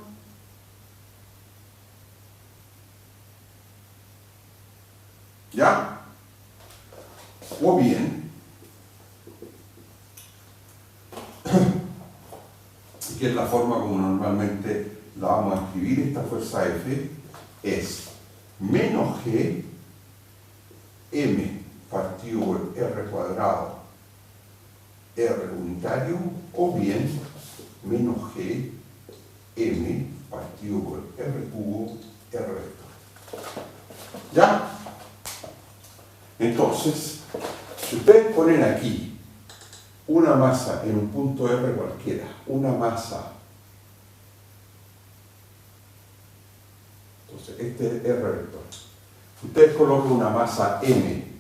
¿Ya? O bien, que es la forma como normalmente la vamos a escribir, esta fuerza F es menos G M partido por R cuadrado R unitario, o bien menos G M partido por R cubo R vector. ¿Ya? Entonces, si ustedes ponen aquí una masa en un punto R cualquiera, una masa, entonces este es R vector, si ustedes colocan una masa M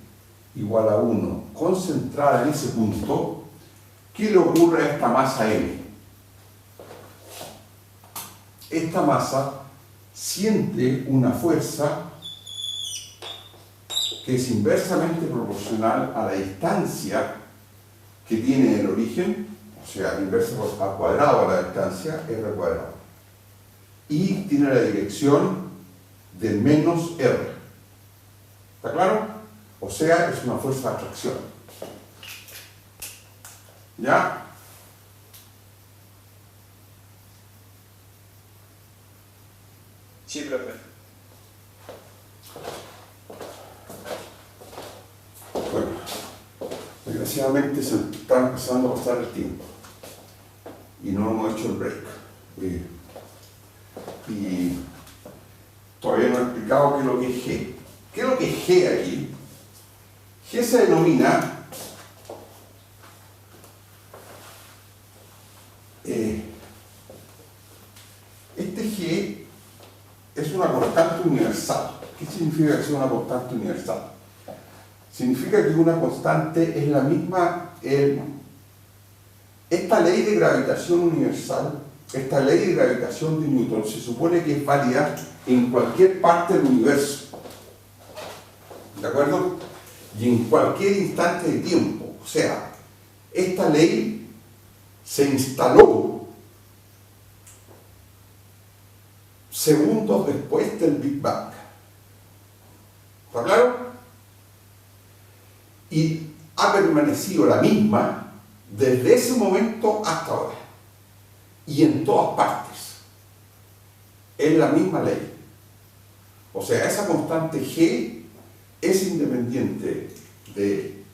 igual a 1 concentrada en ese punto, ¿qué le ocurre a esta masa M? Esta masa siente una fuerza que es inversamente proporcional a la distancia que tiene el origen, o sea, inversa al cuadrado a la distancia, R cuadrado. Y tiene la dirección de menos R. ¿Está claro? O sea, es una fuerza de atracción. ¿Ya? Sí, profe. Bueno, desgraciadamente se está empezando a pasar el tiempo y no hemos hecho el break. Y todavía no he explicado qué es lo que es G. ¿Qué es lo que es G aquí? G se denomina este G es una constante universal. ¿Qué significa que sea una constante universal? Significa que una constante es la misma. Esta ley de gravitación universal, esta ley de gravitación de Newton, se supone que es válida en cualquier parte del universo. ¿De acuerdo? Y en cualquier instante de tiempo. O sea, esta ley se instaló segundos después del Big Bang. ¿Está claro? Y ha permanecido la misma desde ese momento hasta ahora. Y en todas partes. Es la misma ley. O sea, esa constante G es independiente de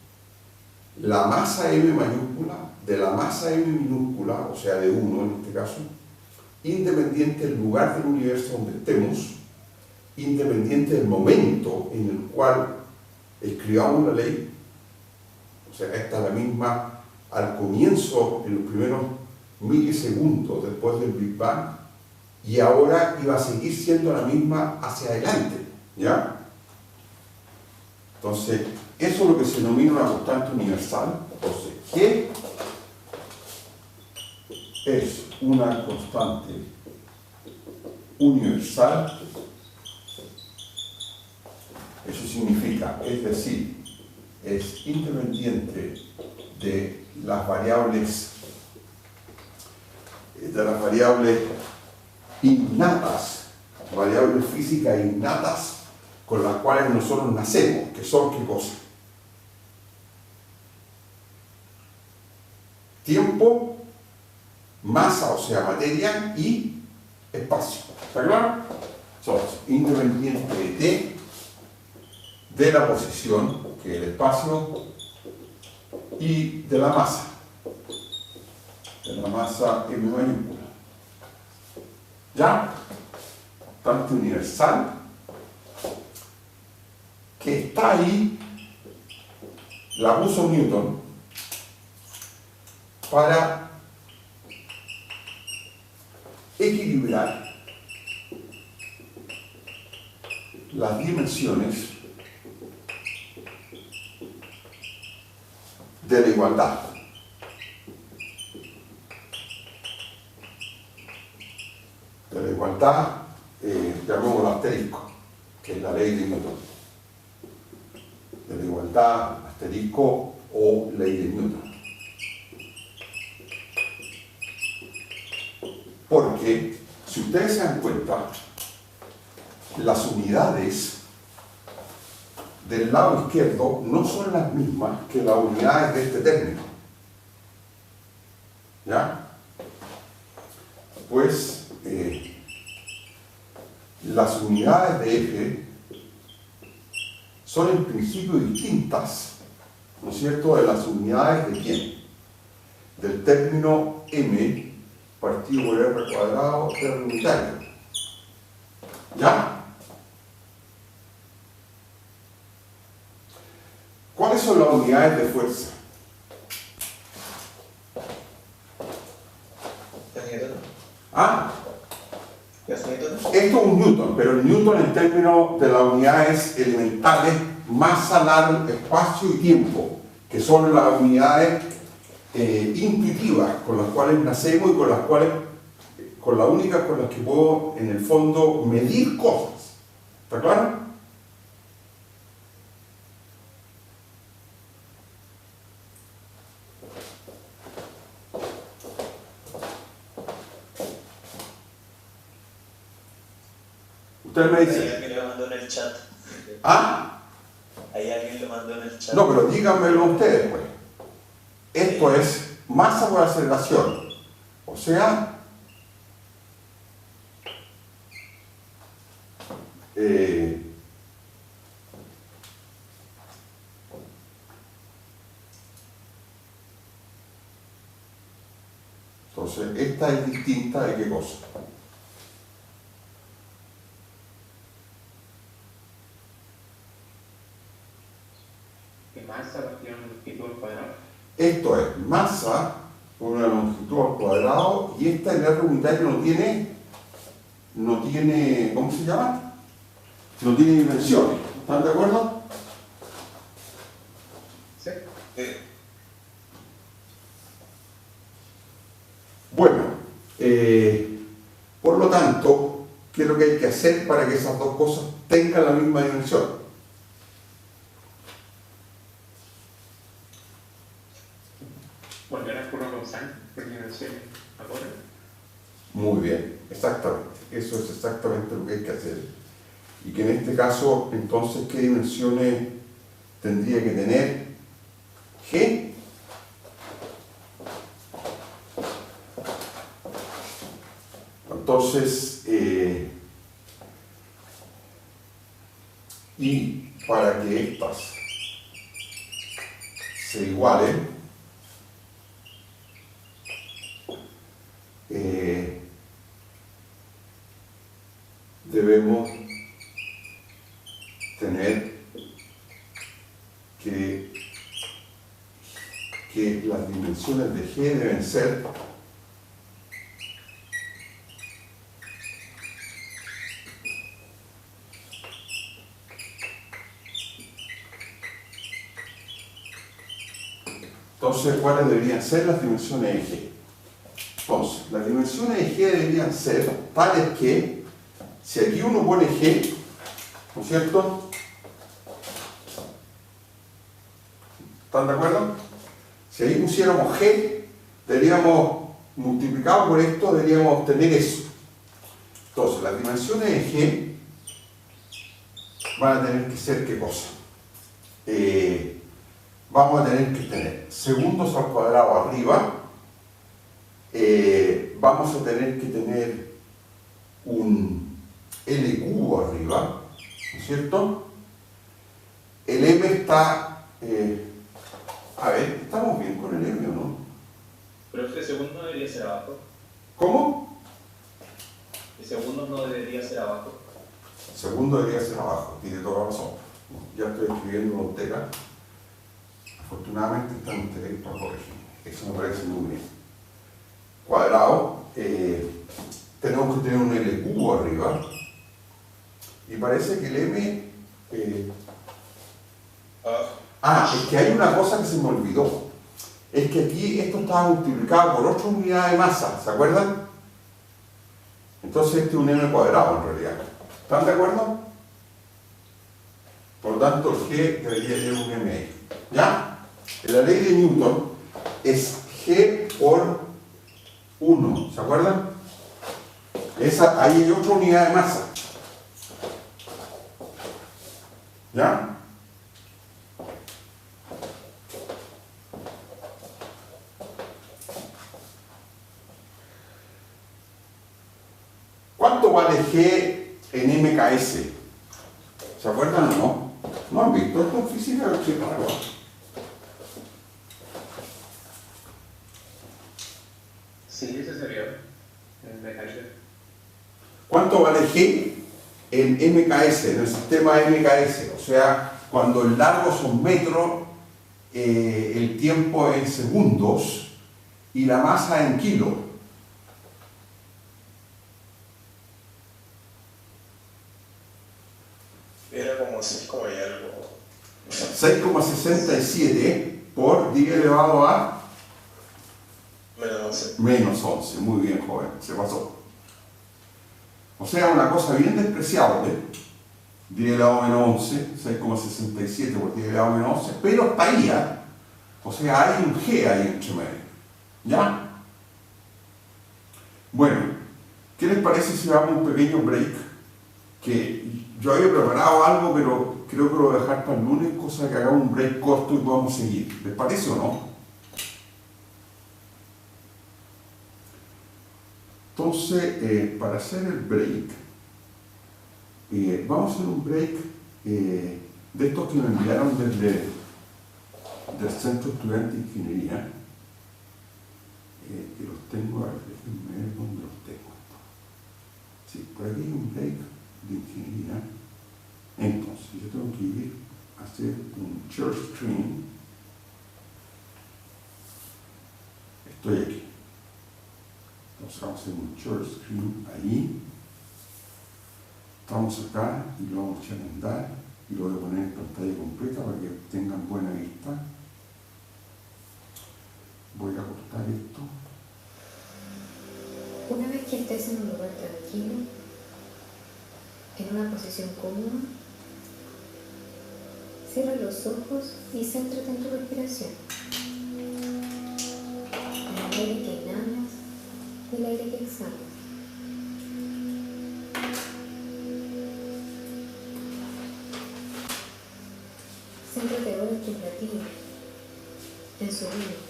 la masa m mayúscula, de la masa m minúscula, o sea, de 1 en este caso, independiente del lugar del universo donde estemos, independiente del momento en el cual escribamos la ley, o sea, esta es la misma al comienzo, en los primeros milisegundos después del Big Bang, y ahora iba a seguir siendo la misma hacia adelante, ¿ya? Entonces, eso es lo que se denomina una constante universal. Entonces, G es una constante universal. Eso significa, es decir, es independiente de las variables innatas, variables físicas innatas con las cuales nosotros nacemos, que son ¿qué cosa? Tiempo, masa, o sea, materia, y espacio. ¿Está claro? Son independientes de la posición, que es el espacio, y de la masa m mayúscula. ¿Ya? Constante universal que está ahí, la puso Newton para equilibrar las dimensiones de la igualdad. De la igualdad, llamémoslo asterisco, que es la ley de Newton. De la igualdad, asterisco o ley de Newton. Porque, si ustedes se dan cuenta, las unidades del lado izquierdo no son las mismas que las unidades de este término. ¿Ya? Pues las unidades de eje son en principio distintas, ¿no es cierto?, de las unidades de quién? Del término m partido por r cuadrado r unitario. ¿Ya? ¿Cuáles son las unidades de fuerza? Ah, esto es un Newton, pero el Newton en términos de las unidades elementales, masa, largo, espacio y tiempo, que son las unidades intuitivas con las cuales nacemos y con las cuales, con las únicas con las que puedo en el fondo medir cosas. ¿Está claro? Usted me dice. Hay alguien lo mandó en el chat. ¿Ah? Ahí alguien lo mandó en el chat. No, pero díganmelo ustedes, pues. Esto es masa por aceleración. O sea, entonces, esta es distinta de qué cosa. Masa partido de longitud al cuadrado. Esto es masa por una longitud al cuadrado y esta en R unitario no tiene, ¿cómo se llama? No tiene dimensiones. ¿Están de acuerdo? Sí. Bueno, por lo tanto, ¿qué es lo que hay que hacer para que esas dos cosas tengan la misma dimensión? Volver a una constante por dimensiones ahora. Muy bien, exactamente. Eso es exactamente lo que hay que hacer. Y que en este caso, entonces, ¿qué dimensiones tendría que tener G? Entonces, Y para que estas se igualen, debemos tener que las dimensiones de G deben ser entonces, ¿cuáles deberían ser las dimensiones de G? Entonces, las dimensiones de G deberían ser tales que, si aquí uno pone G, ¿no es cierto? ¿Están de acuerdo? Si ahí pusiéramos G, deberíamos, multiplicado por esto, deberíamos obtener eso. Entonces, las dimensiones de G van a tener que ser, ¿qué cosa? Vamos a tener que tener segundos al cuadrado arriba, vamos a tener que tener un L cubo arriba, ¿no es cierto? El M está, a ver, ¿estamos bien con el M o no? Pero este segundo debería ser abajo. ¿Cómo? El segundo no debería ser abajo. El segundo debería ser abajo, tiene toda la razón. Ya estoy escribiendo en Ortega. Afortunadamente están ustedes para corregir. Eso me parece muy bien. Cuadrado, tenemos que tener un L cubo arriba. Y parece que el M... es que hay una cosa que se me olvidó. Es que aquí esto estaba multiplicado por otra unidad de masa, ¿se acuerdan? Entonces este es un M cuadrado en realidad. ¿Están de acuerdo? Por lo tanto, el G debería ser un M. ¿Ya? La ley de Newton es G por 1, ¿se acuerdan? Ahí hay otra unidad de masa. ¿Ya? ¿Cuánto vale G en MKS? ¿Se acuerdan o no? ¿No han visto esto en física? Sí, ese sería el mecánico. ¿Cuánto vale G en MKS, en el sistema MKS? O sea, cuando el largo son metros, el tiempo en segundos y la masa en kilos. Era como 6, como y algo. 6,67 por 10 elevado a Menos 11. menos 11. Muy bien, joven, se pasó. O sea, una cosa bien despreciable. 10 elevado a menos 11, 6,67 por 10 elevado a menos 11, pero está ahí, ¿eh? O sea, hay un G ahí entre medio. ¿Ya? Bueno, ¿qué les parece si damos un pequeño break? Que yo había preparado algo, pero creo que lo voy a dejar para el lunes, cosa que hagamos un break corto y podamos seguir. ¿Les parece o no? Entonces, para hacer el break, vamos a hacer un break de estos que nos enviaron del Centro Estudiante de Ingeniería, que los tengo, a ver, déjenme ver dónde los tengo. Sí, por aquí hay un break de ingeniería. Entonces, yo tengo que ir a hacer un share screen. Estoy aquí. Entonces vamos a hacer un share screen ahí. Estamos acá y lo vamos a echar a andar y lo voy a poner en pantalla completa para que tengan buena vista. Voy a cortar esto. Una vez que estés en un lugar tranquilo, en una posición cómoda, cierra los ojos y céntrate en tu respiración. En el aire que inhalas y el aire que exhalas. Céntrate ahora en tus latidos, en su ritmo.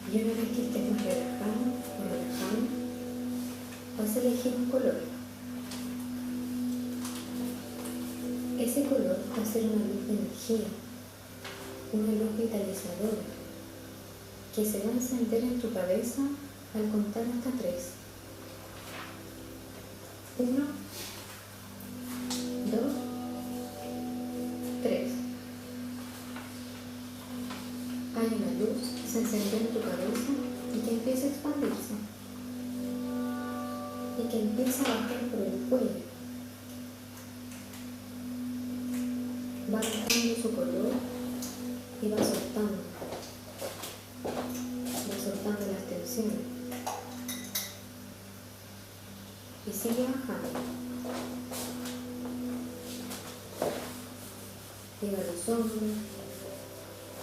Y una vez que estés más relajado o relajado, vas a elegir un color. Ese color va a ser una luz de energía, una luz vitalizadora, que se va a encender en tu cabeza al contar hasta 3. 1, 2, 3. Hay una luz que se encendió en tu cabeza y que empieza a expandirse y que empieza a bajar por el cuello. Va bajando su color y va soltando las tensiones y sigue bajando. Llega a los hombros,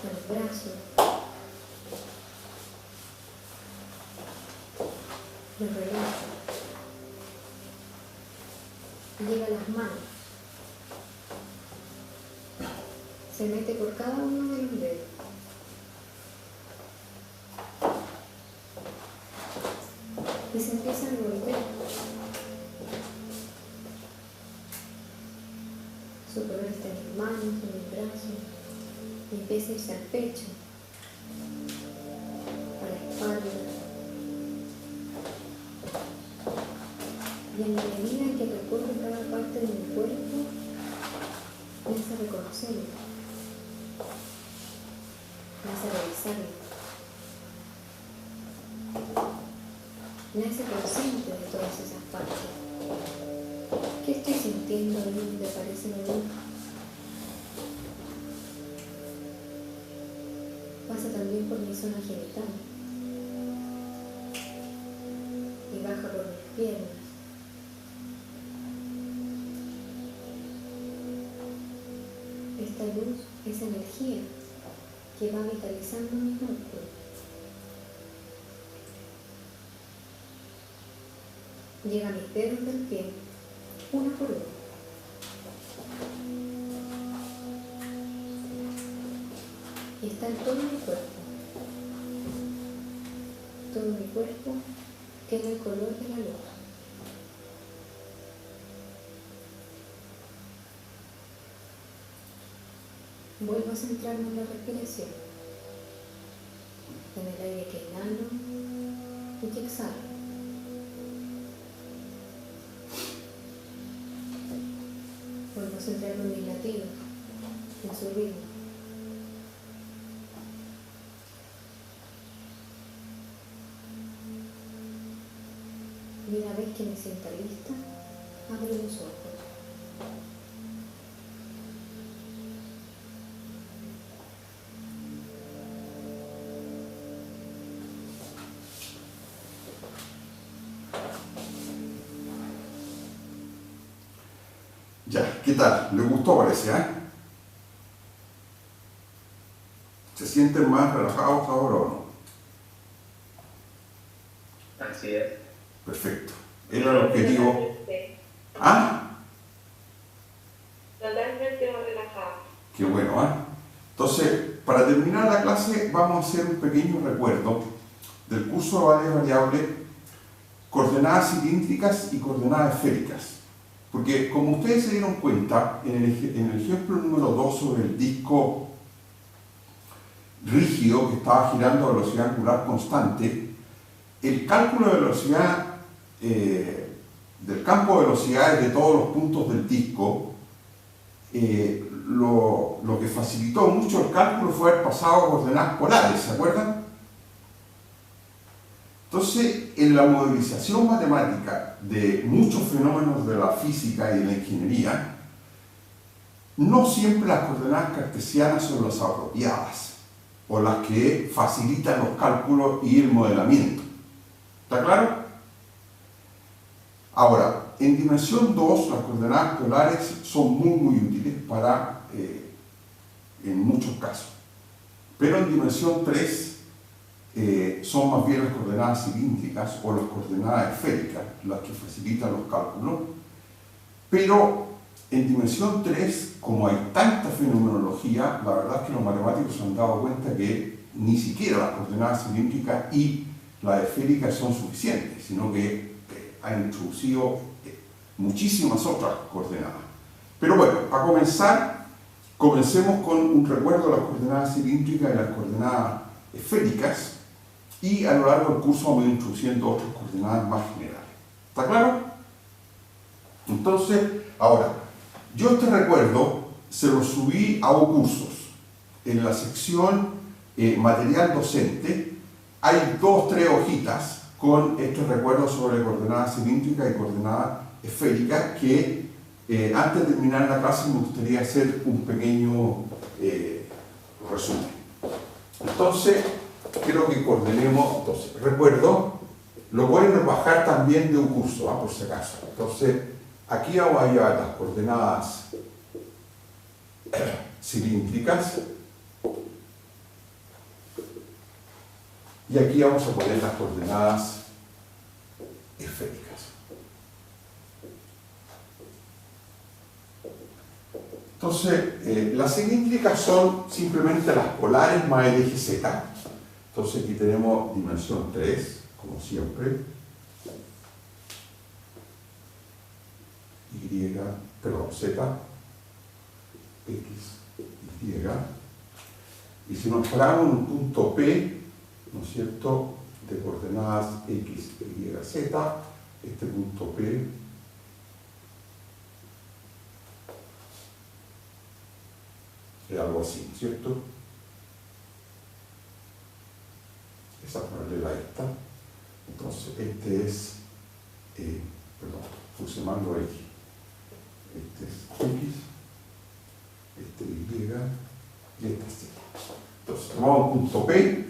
a los brazos, los relaja, llega a las manos, se mete por cada uno de los dedos. Y se empieza a revolver. Su color está en mis manos, en mis brazos, y empieza a irse al pecho, a la espalda. Y en la medida en que recorre cada parte de mi cuerpo, comienza a reconocerlo, comienza a revisarlo. Me hace consciente de todas esas partes. ¿Qué estoy sintiendo ahí donde aparece la luz? Pasa también por mi zona genital y baja por mis piernas. Esta luz es energía que va vitalizando mis músculos. Llega a mis dedos del pie, uno por uno. Y está en todo mi cuerpo. Todo mi cuerpo tiene el color de la luz. Vuelvo a centrarme en la respiración, en el aire que inhalo y que exhalo. Vuelvo a centrarme en mis latidos, en su ritmo. Y una vez que me sienta lista, abro los ojos. Ya, ¿qué tal? ¿Le gustó, parece, ¿Se sienten más relajados ahora o no? Así es. Perfecto. Era el objetivo. Totalmente. Totalmente más relajado. Qué bueno, Entonces, para terminar la clase, vamos a hacer un pequeño recuerdo del curso de varias variables, coordenadas cilíndricas y coordenadas esféricas. Porque, como ustedes se dieron cuenta, en el ejemplo número 2 sobre el disco rígido que estaba girando a velocidad angular constante, el cálculo de velocidad del campo de velocidades de todos los puntos del disco, lo que facilitó mucho el cálculo fue haber pasado a coordenadas polares, ¿se acuerdan? Entonces, en la modelización matemática de muchos fenómenos de la física y de la ingeniería, no siempre las coordenadas cartesianas son las apropiadas o las que facilitan los cálculos y el modelamiento. ¿Está claro? Ahora, en dimensión 2, las coordenadas polares son muy útiles para, en muchos casos. Pero en dimensión 3, son más bien las coordenadas cilíndricas o las coordenadas esféricas las que facilitan los cálculos. Pero en dimensión 3, como hay tanta fenomenología, la verdad es que los matemáticos se han dado cuenta que ni siquiera las coordenadas cilíndricas y las esféricas son suficientes, sino que ha introducido muchísimas otras coordenadas. Pero bueno, para comenzar, comencemos con un recuerdo de las coordenadas cilíndricas y las coordenadas esféricas, y a lo largo del curso vamos a ir introduciendo otras coordenadas más generales. ¿Está claro? Entonces, ahora, yo este recuerdo se lo subí a cursos. En la sección material docente hay 2 o 3 hojitas con estos recuerdos sobre coordenadas cilíndricas y coordenadas esféricas que antes de terminar la clase me gustaría hacer un pequeño resumen. Entonces, quiero que coordinemos. Entonces, recuerdo, lo voy a bajar también de un curso, por si acaso. Entonces, aquí vamos a llevar las coordenadas cilíndricas y aquí vamos a poner las coordenadas esféricas. Entonces, las cilíndricas son simplemente las polares más el eje Z. Entonces aquí tenemos dimensión 3, como siempre. Z, X, Y. Y si nos paramos en un punto P, ¿no es cierto?, de coordenadas X, Y, Z, este punto P es algo así, ¿cierto? Esa paralela a esta. Entonces, este es, fusionando X. Este es X, este Y y este es Z. Entonces, tomamos un punto P,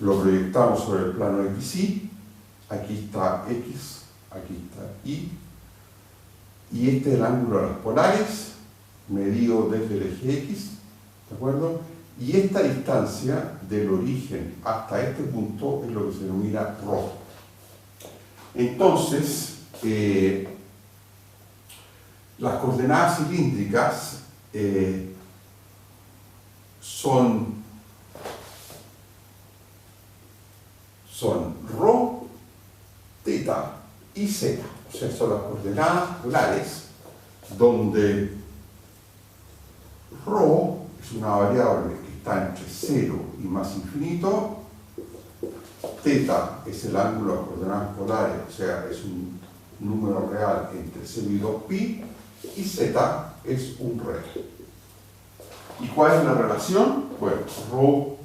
lo proyectamos sobre el plano XY, aquí está X, aquí está Y, y este es el ángulo de las polares, medido desde el eje X, ¿de acuerdo? Y esta distancia del origen hasta este punto es lo que se denomina ρ. Entonces, las coordenadas cilíndricas son ρ, teta y z. O sea, son las coordenadas polares donde ρ es una variable que está entre 0 y más infinito, teta es el ángulo de las coordenadas polares, o sea, es un número real entre 0 y 2pi, y z es un real. ¿Y cuál es la relación? Bueno, ρ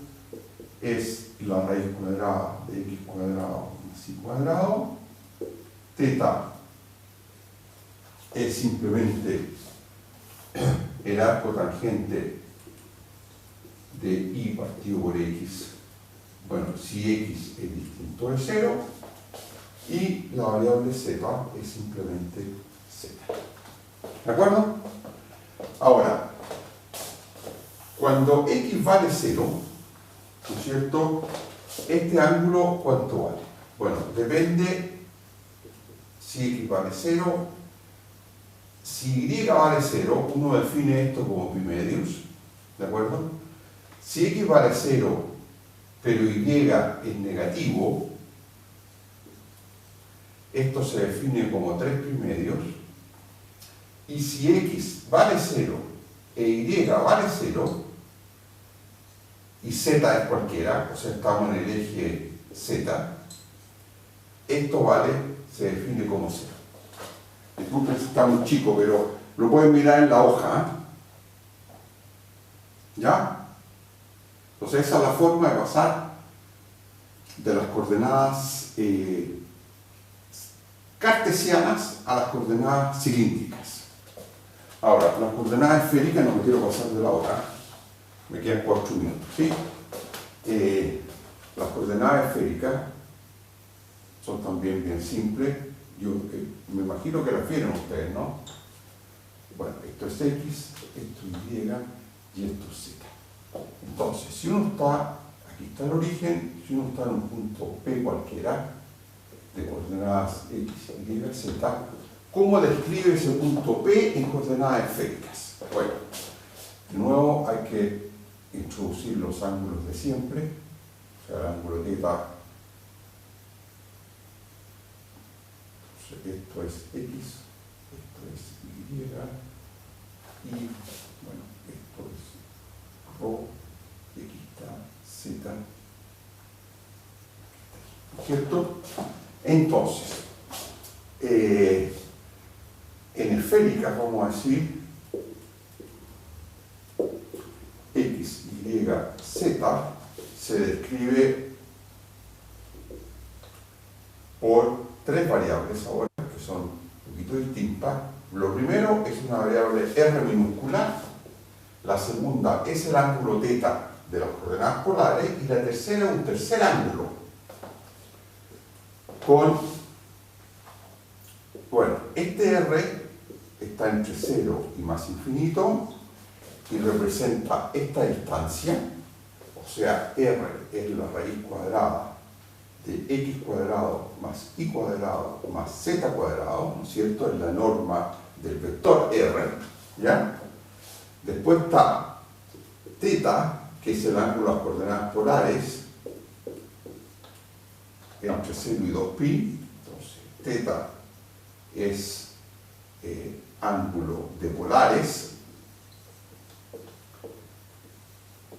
es la raíz cuadrada de x cuadrado más y cuadrado, teta es simplemente el arco tangente de y partido por x, bueno, si x es distinto de 0, y la variable z es simplemente z. ¿De acuerdo? Ahora, cuando x vale 0, ¿no es cierto?, este ángulo, ¿cuánto vale? Bueno, depende si x vale 0. Si y vale 0, uno define esto como pi medios, ¿de acuerdo? Si x vale 0, pero y es negativo, esto se define como 3 pi medios. Y si x vale 0 e y vale 0, y z es cualquiera, o sea, estamos en el eje z, esto vale, se define como 0. Disculpen si está muy chico, pero lo pueden mirar en la hoja, ¿eh? ¿Ya? Entonces esa es la forma de pasar de las coordenadas cartesianas a las coordenadas cilíndricas. Ahora, las coordenadas esféricas no me quiero pasar de la hora, me quedan 4 minutos, ¿sí? Las coordenadas esféricas son también bien simples. Yo me imagino que las vieron ustedes, ¿no? Bueno, esto es X, esto es Y y esto es Z. Entonces, si uno está, aquí está el origen, si uno está en un punto P cualquiera, de coordenadas X, Y, Z, ¿cómo describe ese punto P en coordenadas esféricas? Bueno, de nuevo hay que introducir los ángulos de siempre, o sea, el ángulo θ Entonces, esto es X, esto es Y, y bueno, esto es Rho, y aquí está Z, ¿cierto? Entonces, en esférica vamos a decir X, Y, Z se describe por tres variables ahora que son un poquito distintas. Lo primero es una variable R minúscula, la segunda es el ángulo θ de las coordenadas polares y la tercera es un tercer ángulo con, bueno, este R está entre 0 y más infinito y representa esta distancia, o sea, R es la raíz cuadrada de x cuadrado más y cuadrado más z cuadrado, ¿no es cierto? Es la norma del vector R, ¿ya? Después está θ, que es el ángulo de las coordenadas polares, entre 0 y 2pi, entonces θ es ángulo de polares,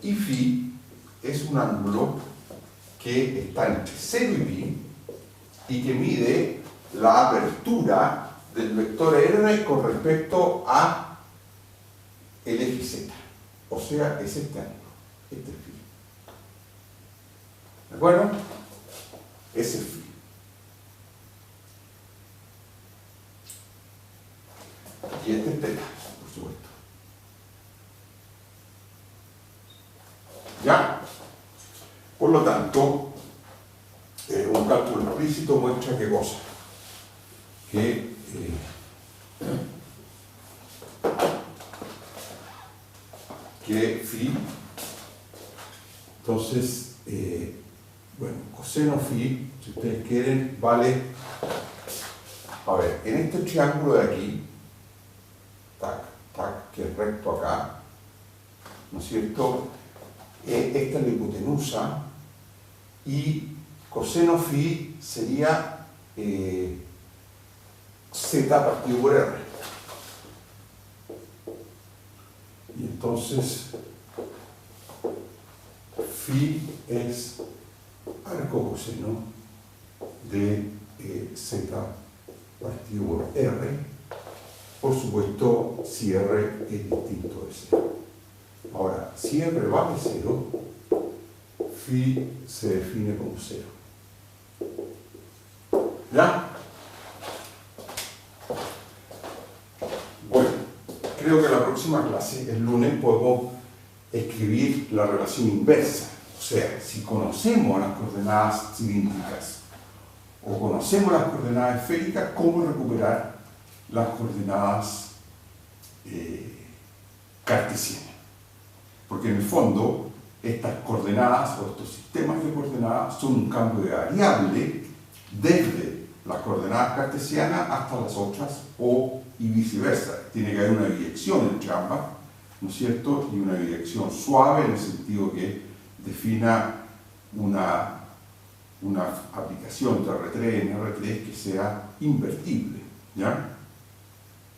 y φ es un ángulo que está entre 0 y pi y que mide la apertura del vector R con respecto a el eje Z, o sea, es este ángulo, este es φ. ¿De acuerdo? Ese es φ. Y este es θ, por supuesto. ¿Ya? Por lo tanto, un cálculo explícito muestra qué cosa. Que φ, entonces, bueno, coseno φ, si ustedes quieren, vale, a ver, en este triángulo de aquí, tac, tac, que es recto acá, ¿no es cierto? Esta es la hipotenusa y coseno φ sería z partido por r. Y entonces φ es arco coseno de z partido por r, por supuesto si r es distinto de 0. Ahora, si r vale 0, φ se define como 0. ¿Ya? Bueno, creo que la próxima clase, el lunes, podemos escribir la relación inversa. O sea, si conocemos las coordenadas cilíndricas o conocemos las coordenadas esféricas, ¿cómo recuperar las coordenadas cartesianas? Porque en el fondo, estas coordenadas o estos sistemas de coordenadas son un cambio de variable desde las coordenadas cartesianas hasta las otras y viceversa. Tiene que haber una dirección entre ambas, ¿no es cierto? Y una dirección suave en el sentido que defina una aplicación de R3 en R3 que sea invertible, ¿ya?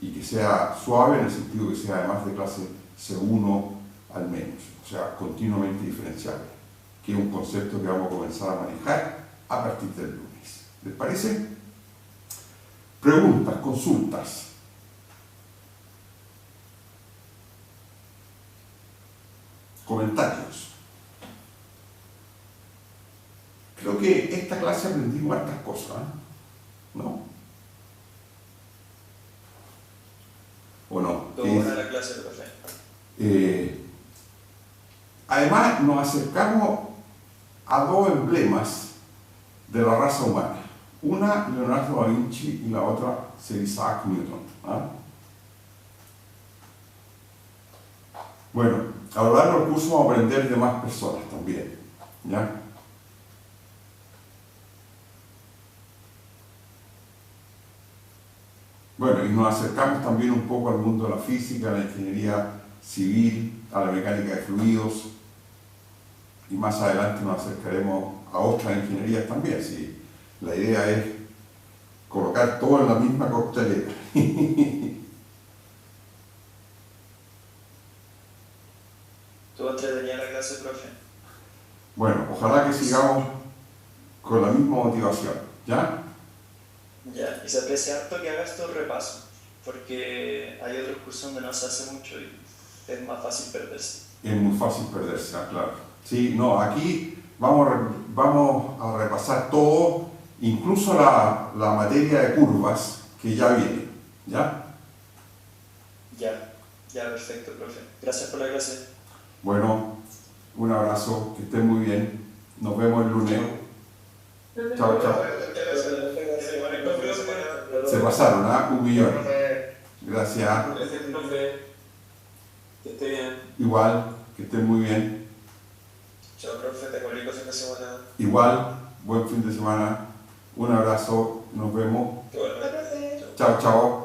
Y que sea suave en el sentido que sea además de clase C1 al menos, o sea, continuamente diferenciable, que es un concepto que vamos a comenzar a manejar a partir del lunes. ¿Les parece? Preguntas, consultas. Comentarios. Creo que esta clase aprendimos hartas cosas, ¿no? ¿O no? Todo buena la clase, profe. Además, nos acercamos a dos emblemas de la raza humana. Una, Leonardo da Vinci, y la otra, Sir Isaac Newton. ¿Ah? Bueno, a lo largo del curso vamos a aprender de más personas también, ¿ya? Bueno, y nos acercamos también un poco al mundo de la física, a la ingeniería civil, a la mecánica de fluidos, y más adelante nos acercaremos a otras ingenierías también. Sí. La idea es colocar todo en la misma coctelera. ¿Tú entretenías la clase, profe? Bueno, ojalá que sigamos con la misma motivación, ¿ya? Ya, y se aprecia harto que hagas tu repaso, porque hay otros cursos donde no se hace mucho y es más fácil perderse. Es muy fácil perderse, claro. Sí, no, aquí vamos a repasar todo, incluso la materia de curvas que ya viene, ¿ya? Ya, perfecto, profe. Gracias por la clase. Bueno, un abrazo, que estén muy bien. Nos vemos el lunes. Chao, chao. Se pasaron, ¿ah? 1 millón. Gracias. Gracias, profe. Que esté bien. Igual, que estén muy bien. Chao, profe. Te comunico fin de semana. Igual, buen fin de semana. Un abrazo, nos vemos. Igualmente. Chao, chao.